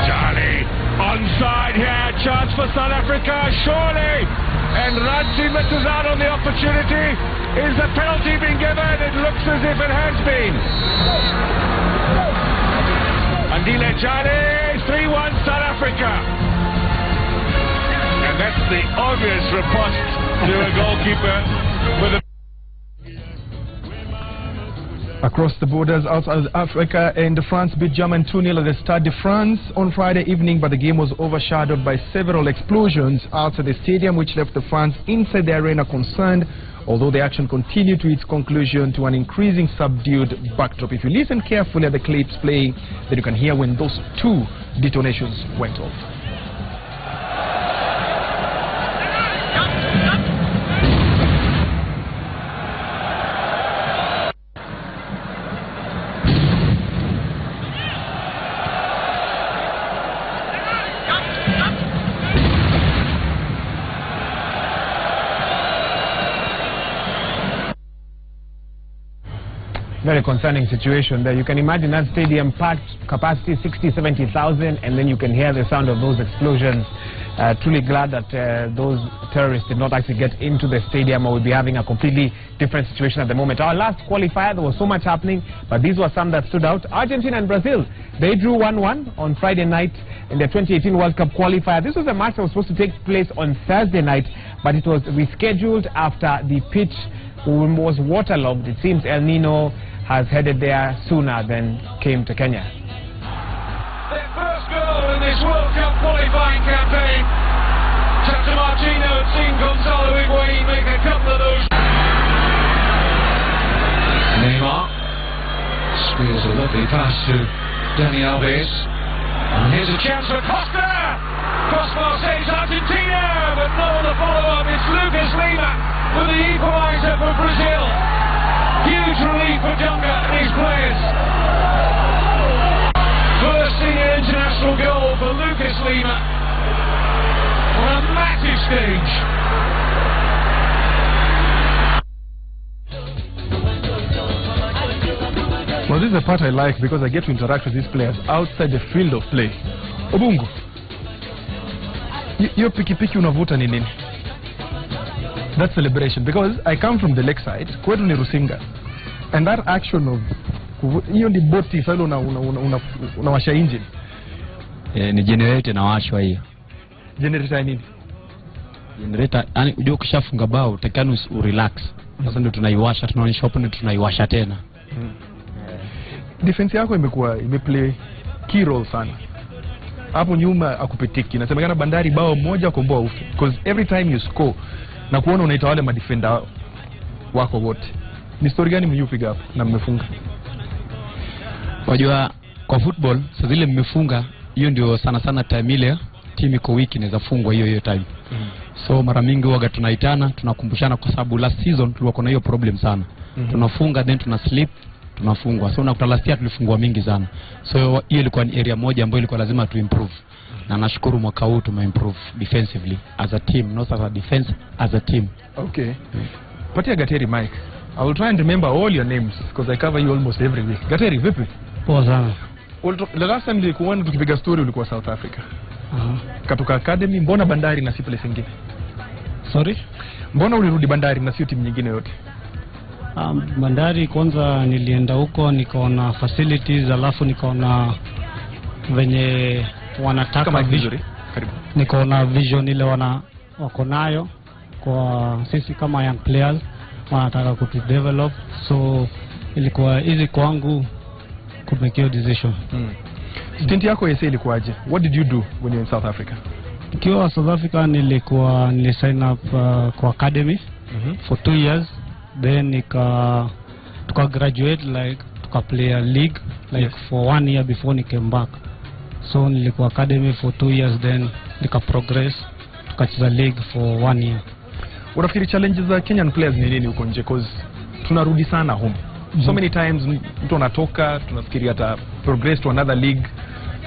Charlie onside here. Chance for South Africa, surely. And Ranzi misses out on the opportunity. Is the penalty being given? It looks as if it has been. Andile Charlie, 3-1 South Africa. And that's the obvious riposte to a goalkeeper with a... Across the borders outside Africa, and France beat Germany 2-0 at the Stade de France on Friday evening, but the game was overshadowed by several explosions outside the stadium, which left the fans inside the arena concerned, although the action continued to its conclusion to an increasing subdued backdrop. If you listen carefully at the clips playing, then you can hear when those 2 detonations went off. Very concerning situation there. You can imagine that stadium packed, capacity 60-70,000, and then you can hear the sound of those explosions. Truly glad that those terrorists did not actually get into the stadium, or we'll be having a completely different situation at the moment. Our last qualifier, there was so much happening, but these were some that stood out. Argentina and Brazil, they drew 1-1 on Friday night in the 2018 World Cup qualifier. This was a match that was supposed to take place on Thursday night, but it was rescheduled after the pitch was waterlogged. It seems El Nino has headed there sooner than came to Kenya. Their first goal in this World Cup qualifying campaign. Tata Martino had seen Gonzalo Higuain make a couple of those. Neymar spears a lovely pass to Dani Alves. And here's a chance for Costa! Costa saves Argentina, but no on the follow-up. It's Lucas Lima with the equaliser for Brazil. Huge relief for Dunga and his players. First senior international goal for Lucas Lima on a massive stage. Well, this is the part I like because I get to interact with these players outside the field of play. Obungu, hiyo pikipiki unavuta ni nini? That celebration, because I come from the lakeside, kwetu ni Rusinga, and that action of hiyo ni boti sasa unawasha engine. Ni generator inawashwa hiyo. Generator nini? Generator, yani unajua ukishafunga bao utakana urelax. Sasa ndio tunaiwasha, tunaonyesha hapo ndio tunaiwasha tena. Defense yako imeplay key role sana. Hapo nyuma akupetiki. Nasemekana Bandari bao moja komboa ufe, because every time you score na kuona unaita wale madefender wako wote. Ni story gani mliyopiga hapo na mmefunga? Wajua kwa football sasa zile mmefunga hiyo ndio sana sana time ile timu iko wiki inaweza fungwa hiyo time. So mara mingi huaga tunaitana, tunakumbushana kwa sababu last season tulikuwa na hiyo problem sana. Tunafunga then tuna slip, tunafungwa. So unakuta last year tulifungwa mingi sana. So hiyo ilikuwa ni area moja ambayo ilikuwa lazima tu improve. Na nashukuru mwaka huu tumeimprove defensively as a team, not as a defense, as a team. Okay. Patia Gateri mic. I will try and remember all your names because I cover you almost every week. Gateri, vipi? Poa sana. The last time nilikuona tukipiga story ulikuwa South Africa. Katoka academy, mbona Bandari na si place nyingine? Sorry? Mbona ulirudi Bandari na sio timu nyingine yote? Bandari kwanza nilienda huko nikaona facilities, alafu nikaona venye wanataka kama vizuri. Karibu. Nikaona vision ile wako nayo kwa sisi kama young players wanataka kutu develop, so ilikuwa easy kwangu ku make your decision. Stint yako yese ilikuwaje? What did you do when you were in South Africa? Nikiwa South Africa nili sign up kwa academy for 2 years, then tuka graduate, like tuka play a league like for 1 year before I came back. So nilikuwa academy for 2 years, then nika progress tukacheza league for 1 year. Unafikiri challenges za Kenyan players ni nini huko nje? Cause tunarudi sana home. So many times mtu anatoka, tunafikiri hata progress to another league,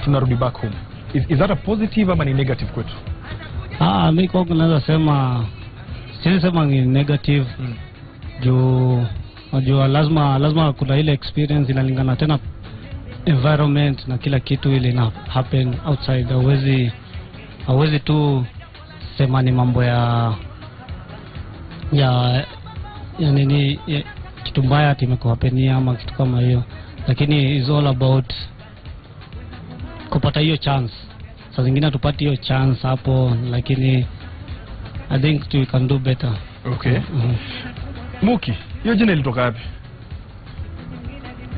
tunarudi back home. Is that a positive ama ni negative kwetu? Mimi kwangu naweza sema siwezi sema ni negative. Unajua lazima kuna ile experience inalingana tena environment na kila kitu ile na happen outside. Hawezi tu sema ni mambo ya nini kitu mbaya timekuhapenia ama kitu kama hiyo, lakini is all about kupata hiyo chance. Saa zingine tupate hiyo chance hapo, lakini I think we can do better. Okay. Muki, hiyo jina ilitoka wapi?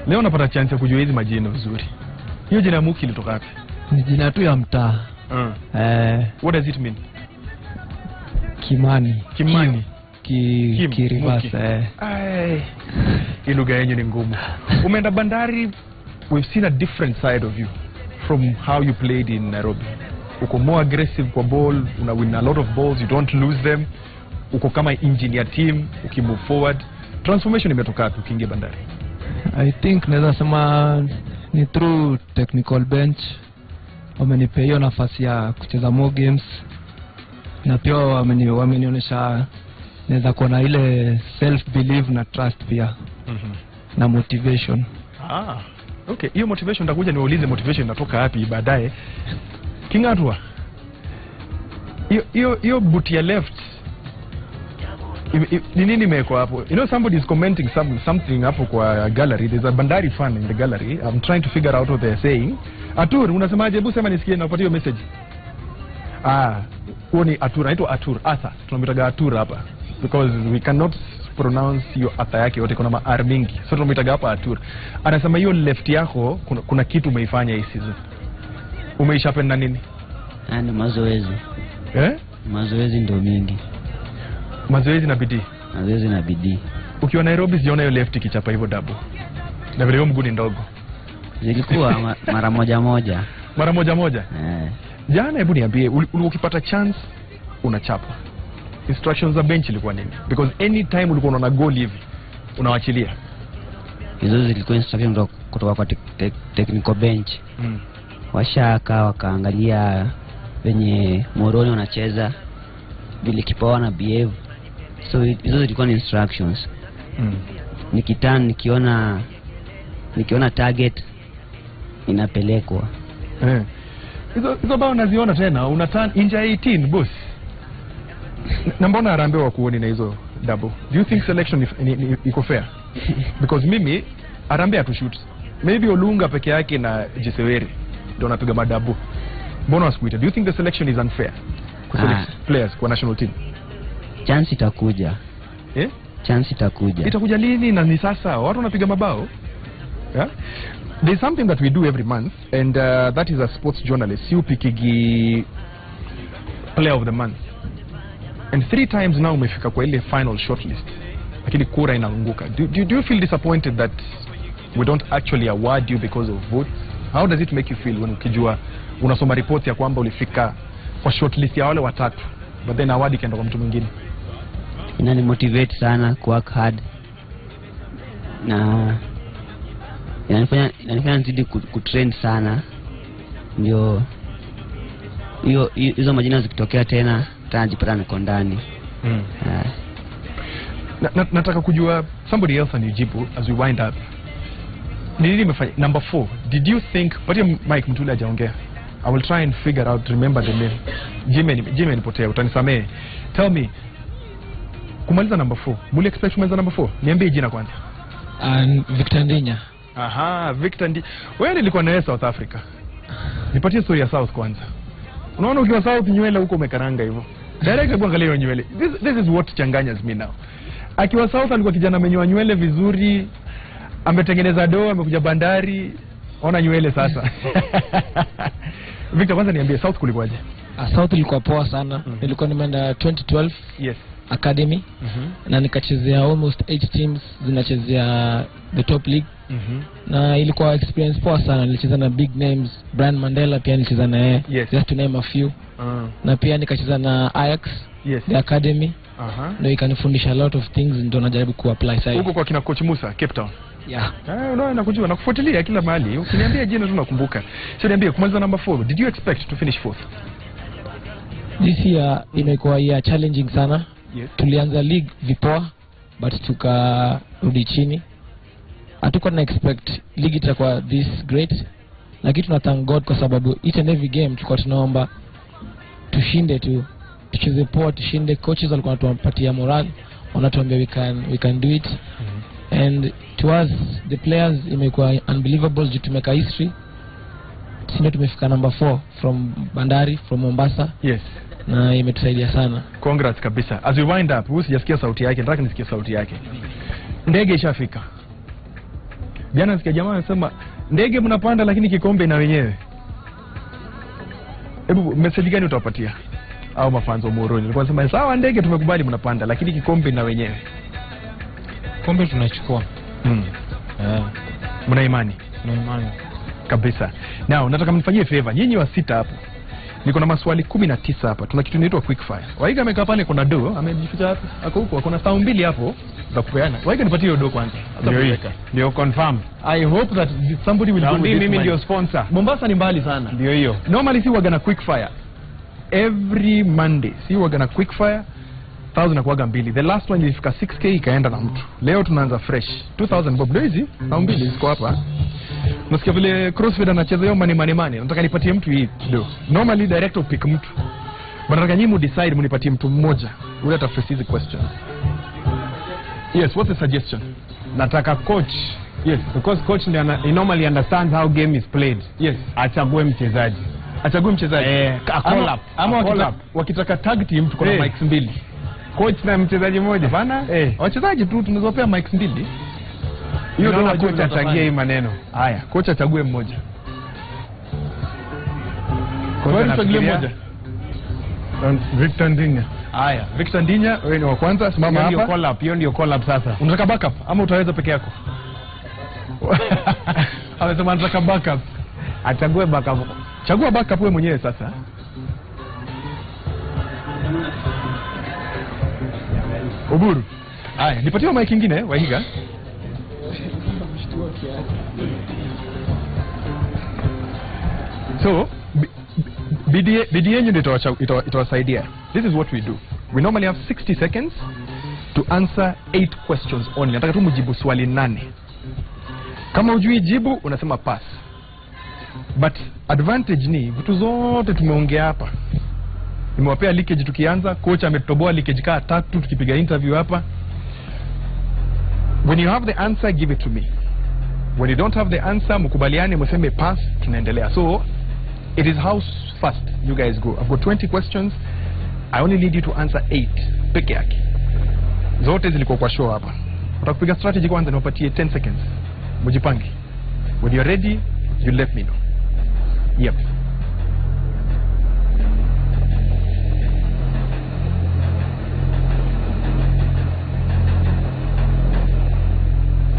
Leo napata chance ya kujua hizi majina vizuri. Hiyo jina Muki ilitoka wapi? Ni jina tu ya mtaa. What does it mean? Kimani. Kiribasa. Hii lugha yenyewe ni ngumu. Umeenda Bandari, we've seen a different side of you from how you played in Nairobi. Uko more aggressive kwa ball, una win a lot of balls, you don't lose them. Uko kama engineer team, ukimove forward. Transformation imetoka wapi ukiingia Bandari? I think naweza sema ni through technical bench. Wamenipea hiyo nafasi ya kucheza more games. Na pia wamenionyesha naweza kuwa na ile self belief na trust pia. Na motivation. Okay, hiyo motivation nitakuja niulize motivation inatoka wapi baadaye. Kingatwa. Hiyo buti ya left. Ni nini imeko hapo? You know, somebody is commenting something hapo kwa gallery. There's a Bandari fan in the gallery. I'm trying to figure out what they're saying. Atur, unasemaje? Hebu sema nisikie na upate hiyo message. Huo ni Atur, anaitwa Atur. Asa, tunamwitaga Atur hapa because we cannot pronounce hiyo ata yake yote, kuna ma-R mingi. So tunamwitaga hapa Atur. Anasema hiyo left yako kuna kitu umeifanya hii season. Umeishapen na nini? Ni mazoezi. Mazoezi ndio mingi. Mazoezi na bidii. Mazoezi na bidii. Ukiwa Nairobi sijaona hiyo left kichapa hivyo double. Na vile mguu ni ndogo. Zilikuwa mara moja moja. Mara moja moja? Jana hebu niambie, ukipata chance unachapa. Instructions za bench ilikuwa nini? Because any time ulikuwa unaona goal hivi unawachilia. Hizo zilikuwa instructions kutoka kwa technical bench. Washaka wakaangalia venye Moroni wanacheza, vile kipawa na behave. So hizo zilikuwa ni instructions. Nikiona target inapelekwa. Hizo bao naziona tena una turn inja 18 boss. Na mbona Harambee wakuoni na hizo double? Do you think selection iko fair? Because mimi Harambee atushoot. Maybe Olunga peke yake na Jesewere ndio wanapiga madabu. Mbona wasikuita? Do you think the selection is unfair? Kuselect players kwa national team. Chance itakuja. Chance itakuja. Itakuja lini na ni sasa? Watu wanapiga mabao. There's something that we do every month and that is a sports journalist. You pikigi player of the month. And 3 times now umefika kwa ile final shortlist. Lakini kura inaanguka. Do you feel disappointed that we don't actually award you because of votes? How does it make you feel when ukijua unasoma report ya kwamba ulifika kwa shortlist ya wale watatu but then award ikaenda kwa mtu mwingine? Inani motivate sana work hard na inanifanya nzidi kutrain sana, ndio hizo majina zikitokea tena tajipata niko ndani. Nataka kujua somebody else anijibu as we wind up. Nini imefanya number 4? Did you think patia Mike Mtule hajaongea? I will try and figure out, remember the name. Jimmy nipotea, utanisamee. Tell me, kumaliza number 4, muli expect kumaliza number 4? Niambie jina kwanza. Victor Ndinya. Victor Ndinya. Wewe nilikuwa na South Africa. Nipatie story ya South kwanza. Unaona ukiwa South nywele huko umekaranga hivyo. Direct kuangalia hiyo nywele. This is what changanya's me now. Akiwa South alikuwa kijana amenyoa nywele vizuri, ametengeneza doa, amekuja Bandari, ona nywele sasa. Victor, kwanza niambie South kulikuwaje? South ilikuwa poa sana. Nilikuwa nimeenda 2012 academy na nikachezea almost 8 teams zinachezea the top league. na ilikuwa experience poa sana. Nilicheza na big names, Brian Mandela pia nilicheza na yeye, just to name a few. Na pia nikacheza na Ajax, the academy. Ndio ikanifundisha a lot of things, ndio najaribu kuapply sasa. Huko kwa kina coach Musa, Cape Town. Yeah. Unaona nakujua na kufuatilia kila mahali. Ukiniambia jina tu nakumbuka. Sio niambie kumaliza number 4. Did you expect to finish 4th? This year imekuwa challenging sana. Tulianza league vipoa but tukarudi chini. Hatukuwa na expect league itakuwa this great. Lakini tuna thank God kwa sababu each and every game tulikuwa tunaomba tushinde tu. Tucheze poa, tushinde. Coaches walikuwa wanatupatia morale, wanatuambia we can do it. And to us the players imekuwa unbelievable, juu tumeka history. Sisi tumefika number 4 from Bandari, from Mombasa. Na imetusaidia sana. Congrats kabisa. As we wind up, huyu sijasikia sauti yake, nataka nisikie sauti yake. Ndege ishafika. Jana nasikia jamaa anasema ndege mnapanda lakini kikombe na wenyewe. Hebu message gani utawapatia au mafanzo Moroni? Nilikuwa nasema sawa, ndege tumekubali mnapanda lakini kikombe na wenyewe. Kombe tunachukua. Mna imani? Mna imani kabisa. Now nataka mnifanyie favor, nyinyi wa sita hapo. Niko na maswali 19 hapa. Tuna kitu inaitwa quick fire. Waiga amekaa pale, kuna do amejificha hapo. Ako huko, kuna saa 2 hapo za kupeana. Waiga nipatie hiyo do kwanza. Ndio confirm. I hope that somebody will go with it. Mimi ndio sponsor. Mombasa ni mbali sana. Ndio hiyo. Normally si waga na quick fire. Every Monday si waga na quick fire. 1000 na kuaga 2. The last one ilifika 6k ikaenda na mtu. Leo tunaanza fresh. 2000 bob. Ndio hizi. Au 2 ziko hapa. Nasikia vile CrossFit anacheza hiyo money. Nataka nipatie mtu hii do. Normally director pick mtu. But nataka nyinyi decide mnipatie mtu mmoja. Ule ataface hizi questions. Yes, what's the suggestion? Nataka coach. Yes, because coach he normally understands how game is played. Yes, achague mchezaji. Achague mchezaji. Call up. Ama wakitaka tag team tuko na mics 2. Coach na mchezaji mmoja. Bana, wachezaji tu tunazopea mics 2. Hiyo ndio coach achagie hii maneno. Haya, coach achague mmoja. Coach achague mmoja. Victor Ndinya. Haya, Victor Ndinya, wewe ni wa kwanza, simama hapa. Hiyo ndio call up sasa. Unataka backup ama utaweza peke yako? Amesema anataka backup. Achague backup. Chagua backup wewe mwenyewe sasa. Oburu. Haya, nipatie mic nyingine, Waiga. So, bidii yenu ndio itawasaidia. This is what we do. We normally have 60 seconds to answer 8 questions only. Nataka tu mjibu swali 8. Kama hujui jibu, unasema pass. But advantage ni vitu zote tumeongea hapa. Nimewapea leakage tukianza, coach ametoboa leakage kaa 3 tukipiga interview hapa. When you have the answer, give it to me. When you don't have the answer, mkubaliane mseme pass, tunaendelea. So it is how fast you guys go. I've got 20 questions. I only need you to answer 8 peke yake. Zote zilikuwa kwa show hapa. Utakupiga strategy kwanza, niwapatie 10 seconds. Mjipange. When you're ready, you let me know. Yep.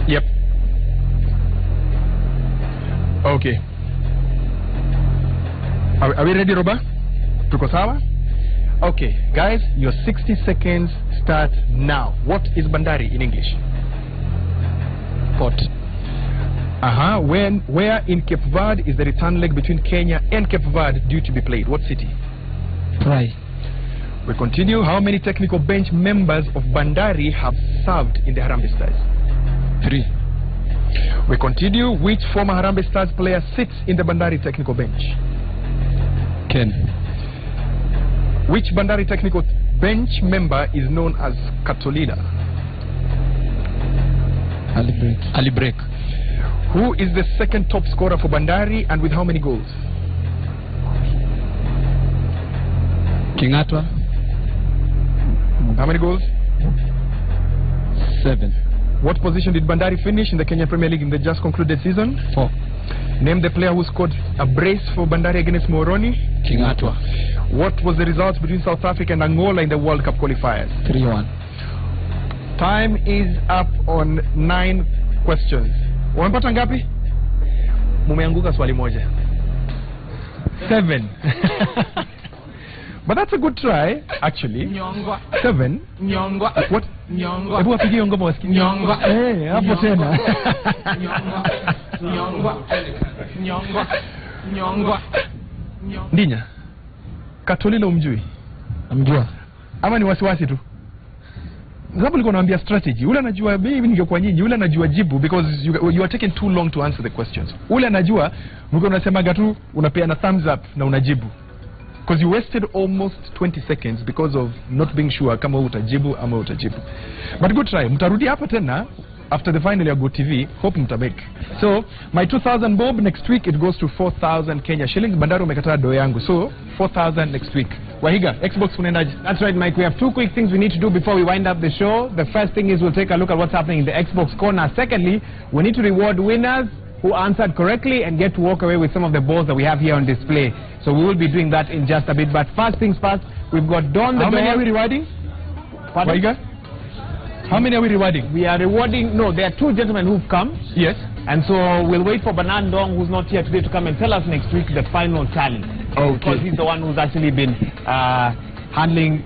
Yep. Okay. Are we ready, Roba? Tuko sawa? Okay, guys, your 60 seconds start now. What is Bandari in English? Port. Where in Cape Verde is the return leg between Kenya and Cape Verde due to be played? What city? Praia. We continue. How many technical bench members of Bandari have served in the Harambee Stars? 3. We continue. Which former Harambee Stars player sits in the Bandari technical bench? Ken. Which Bandari technical bench member is known as Katolida? Ali Break. Who is the second top scorer for Bandari and with how many goals? Kingatwa. How many goals? 7. What position did Bandari finish in the Kenya Premier League in the just concluded season? 4. Name the player who scored a brace for Bandari against Moroni. Kingatwa. What was the result between South Africa and Angola in the World Cup qualifiers? 3-1. Time is up on 9 questions. Wamepata ngapi? Mumeanguka swali moja. 7. But that's a good try, actually. Nyongwa. 7. Nyongwa. What? Nyongwa. Hebu apigie ngoma wasikie. Nyongwa. Hapo tena. Nyongwa. Nyongwa. Nyongwa. Nyongwa. Ndinya. Katolilo umjui? Amjua. Ama ni wasiwasi tu? Sababu nilikuwa naambia strategy. Ule anajua mimi ningekuwa nyinyi, ule anajua jibu because you are taking too long to answer the questions. Ule anajua mko unasemaga tu unapeana thumbs up na unajibu. Because you wasted almost 20 seconds because of not being sure kama utajibu ama utajibu. But good try. Mtarudi hapa tena after the final ya Go TV. Hope mtamake. So my 2000 bob next week it goes to 4000 Kenya shillings. Bandari umekataa do yangu. So 4000 next week. Wahiga, Xbox unaendaje? That's right, Mike. We have two quick things we need to do before we wind up the show. The first thing is we'll take a look at what's happening in the Xbox corner. Secondly, we need to reward winners who answered correctly and get to walk away with some of the balls that we have here on display. So we will be doing that in just a bit. But first things first, we've got Don the How many are we rewarding? Pardon? Wahiga? How many are we rewarding? We are rewarding, no, there are two gentlemen who've come. Yes. And so we'll wait for Banan Dong, who's not here today, to come and tell us next week the final tally. Okay. Because he's the one who's actually been handling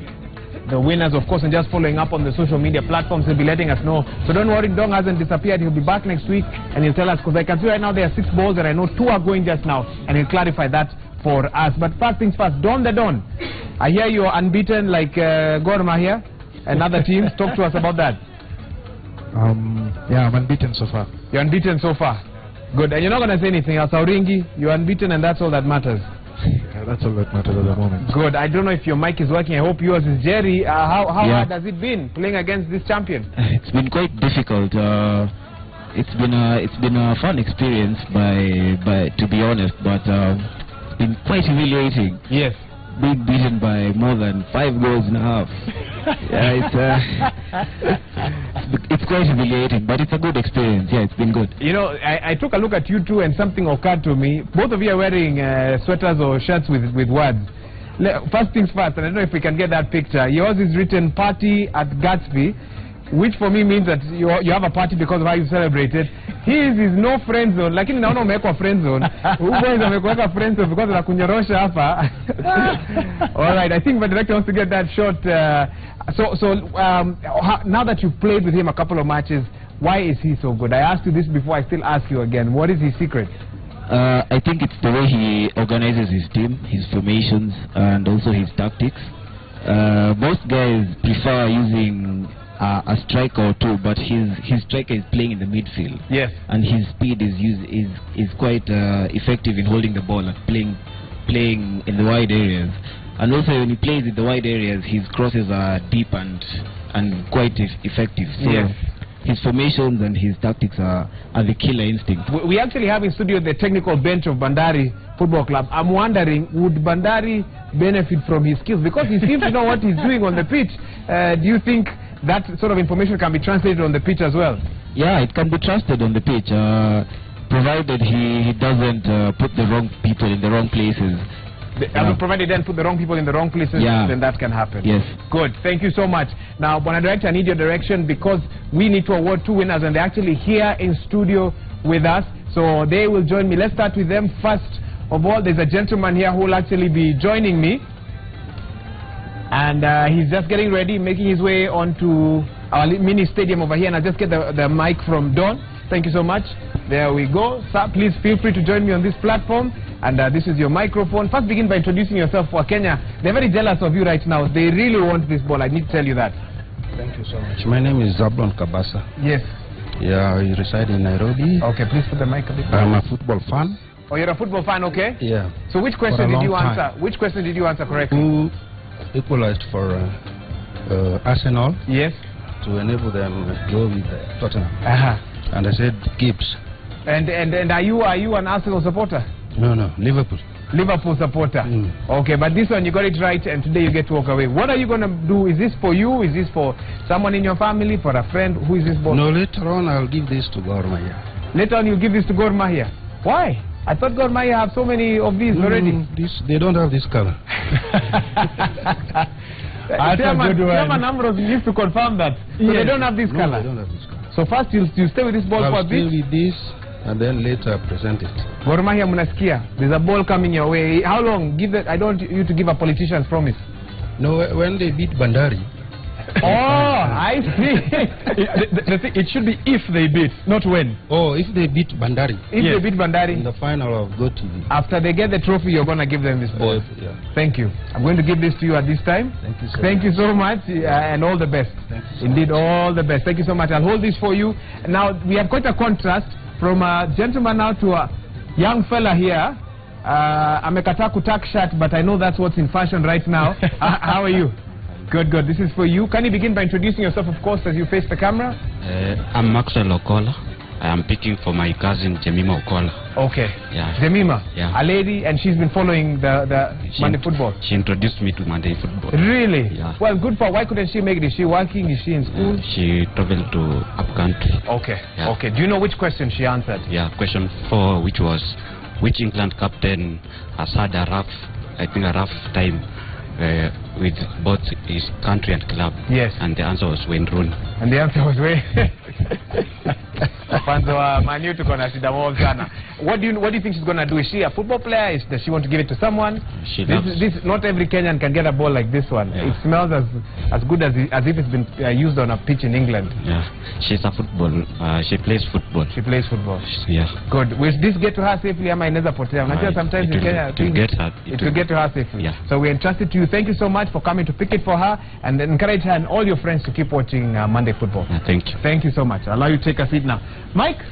the winners, of course, and just following up on the social media platforms. He'll be letting us know. So don't worry, Dong hasn't disappeared. He'll be back next week and he'll tell us, because I can see right now there are 6 balls and I know 2 are going just now, and he'll clarify that for us. But first things first, Don the Don. I hear you're unbeaten like Gor Mahia and other teams. Talk to us about that. Yeah, I'm unbeaten so far. You're unbeaten so far. Good. And you're not going to say anything else. Auringi, you're unbeaten and that's all that matters. Yeah, that's all that matters at the moment. Good. I don't know if your mic is working. I hope yours is. Jerry, how Yeah. hard has it been playing against this champion? It's been quite difficult. It's been a fun experience to be honest, but it's been quite humiliating. Yes. Being beaten by more than 5 goals and a half. Yeah, it's quite humiliating, but it's a good experience. Yeah, it's been good. You know, I took a look at you two and something occurred to me. Both of you are wearing sweaters or shirts with words. First things first, and I don't know if we can get that picture. Yours is written "Party at Gatsby," which for me means that you have a party because of how you celebrated. His is no friend zone, lakini naona umewekwa friend zone. Boys amekuweka friend zone because la kunyorosha hapa. All right, I think my director wants to get that shot. Now that you've played with him a couple of matches, why is he so good? I asked you this before, I still ask you again. What is his secret? I think it's the way he organizes his team, his formations, and also his tactics. Most guys prefer using a striker or two, but his striker is playing in the midfield. Yes. And his speed is quite effective in holding the ball and playing in the wide areas. And also when he plays in the wide areas, his crosses are deep and quite effective. So yes. His formations and his tactics are the killer instinct. We actually have in studio the technical bench of Bandari Football Club. I'm wondering, would Bandari benefit from his skills? Because he seems to know what he's doing on the pitch. Do you think that sort of information can be translated on the pitch as well? Yeah, it can be trusted on the pitch, provided he doesn't put the wrong people in the wrong places. Provided he doesn't put the wrong people in the wrong places, then that can happen. Yes. Good. Thank you so much. Now, Bwana Director, I need your direction because we need to award 2 winners and they're actually here in studio with us. So they will join me. Let's start with them. First of all, there's a gentleman here who will actually be joining me. And he's just getting ready, making his way onto our mini stadium over here. And I'll just get the mic from Don. Thank you so much. There we go. Sir, please feel free to join me on this platform. And this is your microphone. First, begin by introducing yourself for Kenya. They're very jealous of you right now. They really want this ball. I need to tell you that. Thank you so much. My name is Zablon Kabasa. Yes. Yeah, I reside in Nairobi. Okay, please put the mic a bit. I'm a football fan. Oh, you're a football fan, okay? Yeah. So which question did you answer? Which question did you answer correctly? Who equalized for Arsenal? Yes. To enable them draw with Tottenham. Uh-huh. And I said Gibbs. And are you an Arsenal supporter? No, Liverpool. Liverpool supporter. Okay, but this one you got it right and today you get to walk away. What are you going to do? Is this for you? Is this for someone in your family? For a friend? Who is this ball? No, later on I'll give this to Gor Mahia. Later on you'll give this to Gor Mahia. Why? I thought Gor Mahia have so many of these already. They don't have this color. Chairman Ambrose used to confirm that. So they don't have this color. They don't have this color. So first you stay with this ball for a bit. I'll stay with this and then later present it. Gor Mahia mnasikia, there's a ball coming your way. How long? I don't want you to give a politician's promise. No, when they beat Bandari. Oh, I see. It should be if they beat, not when. Oh, if they beat Bandari. If they beat Bandari. In the final of GoTV. After they get the trophy, you're going to give them this ball. Yeah. Thank you. I'm going to give this to you at this time. Thank you so much, and all the best. Indeed, all the best. Thank you so much. I'll hold this for you. Now, we have quite a contrast from a gentleman now to a young fella here. Amekata kutak shirt, but I know that's what's in fashion right now. How are you? Good. This is for you. Can you begin by introducing yourself, of course, as you face the camera? I'm Maxwell Okola. I am picking for my cousin Jemima Okola. Okay. Yeah. Jemima. Yeah. A lady, and she's been following the Monday football. She introduced me to Monday football. Really? Yeah. Well, good for. Why couldn't she make it? Is she working? Is she in school? She traveled to up country. Okay. Yeah. Okay. Do you know which question she answered? Yeah. Question 4, which was, which England captain has had a rough time with both his country and club? Yes. And the answer was Wayne Rooney. And the answer was Wayne. Manu tuko na shida mob sana. What do you think she's going to do? Is she a football player? Does she want to give it to someone? Not every Kenyan can get a ball like this one. Yeah. It smells as good as if it's been used on a pitch in England. Yeah. She's a football. She plays football. She plays football. Yeah. Good. Will this get to her safely? Ama inaweza potea. Unajua sometimes in Kenya it will get to her safely. Yeah. So we entrust it to you. Thank you so much for coming to pick it for her, and encourage her and all your friends to keep watching Monday football. Yeah, thank you. Thank you so much. I'll allow you to take a seat now. Mike?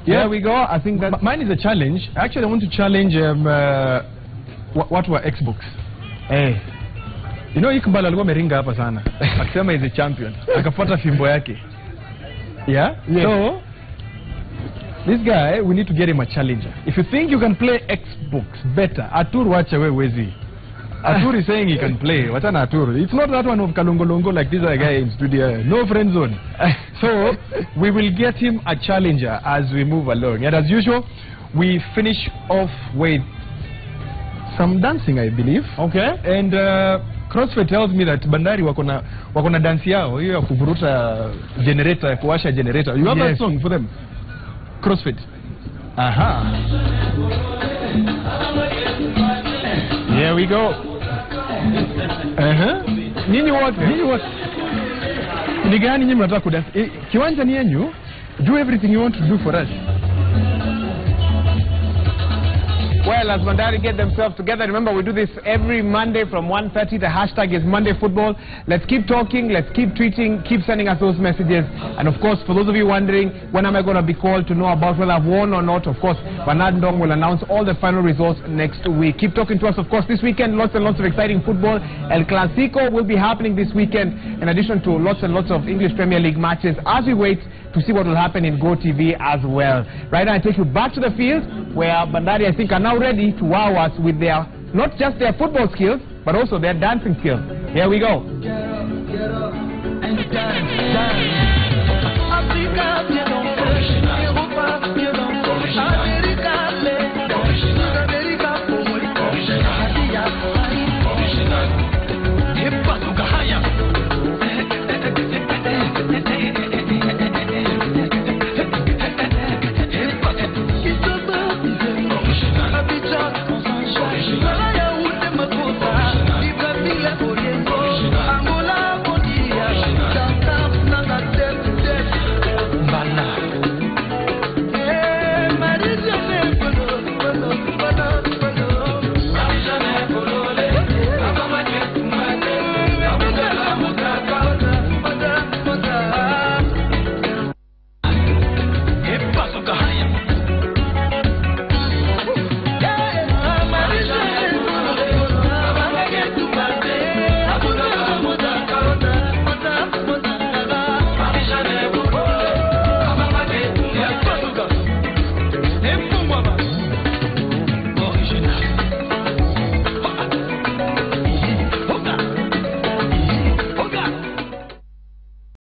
Yeah, there we go. I think that mine is a challenge. Actually, I want to challenge what were Xbox. Hey. You know, Iqbal alikuwa meringa hapa sana. Akisema is a champion. Akafuata fimbo yake. Yeah? So, this guy, we need to get him a challenger. If you think you can play Xbox better, Atur wacha we wezi. Atur is saying he can play. Wachana Atur. It's not that one of Kalongolongo like this other guy in studio. No friend zone. So, we will get him a challenger as we move along. And as usual, we finish off with some dancing, I believe. Okay. And CrossFit tells me that Bandari wako na dance yao, hiyo ya kuvuruta generator, kuwasha generator. You have that song for them? CrossFit. Aha. Here we go. Nyinyi wote. Ni gani nyinyi mnataka kudance? Kiwanja ni yenu. Do everything you want to do for us. Well, as Bandari get themselves together, remember we do this every Monday from 1:30. The hashtag is Monday Football. Let's keep talking, let's keep tweeting, keep sending us those messages. And of course, for those of you wondering, when am I going to be called to know about whether I've won or not, of course, Bernard Ndong will announce all the final results next week. Keep talking to us, of course, this weekend, lots and lots of exciting football. El Clasico will be happening this weekend, in addition to lots and lots of English Premier League matches, as we wait to see what will happen in GoTV as well. Right now, I take you back to the field, where Bandari, I think, are now ready to wow us with their, not just their football skills, but also their dancing skills. Here we go.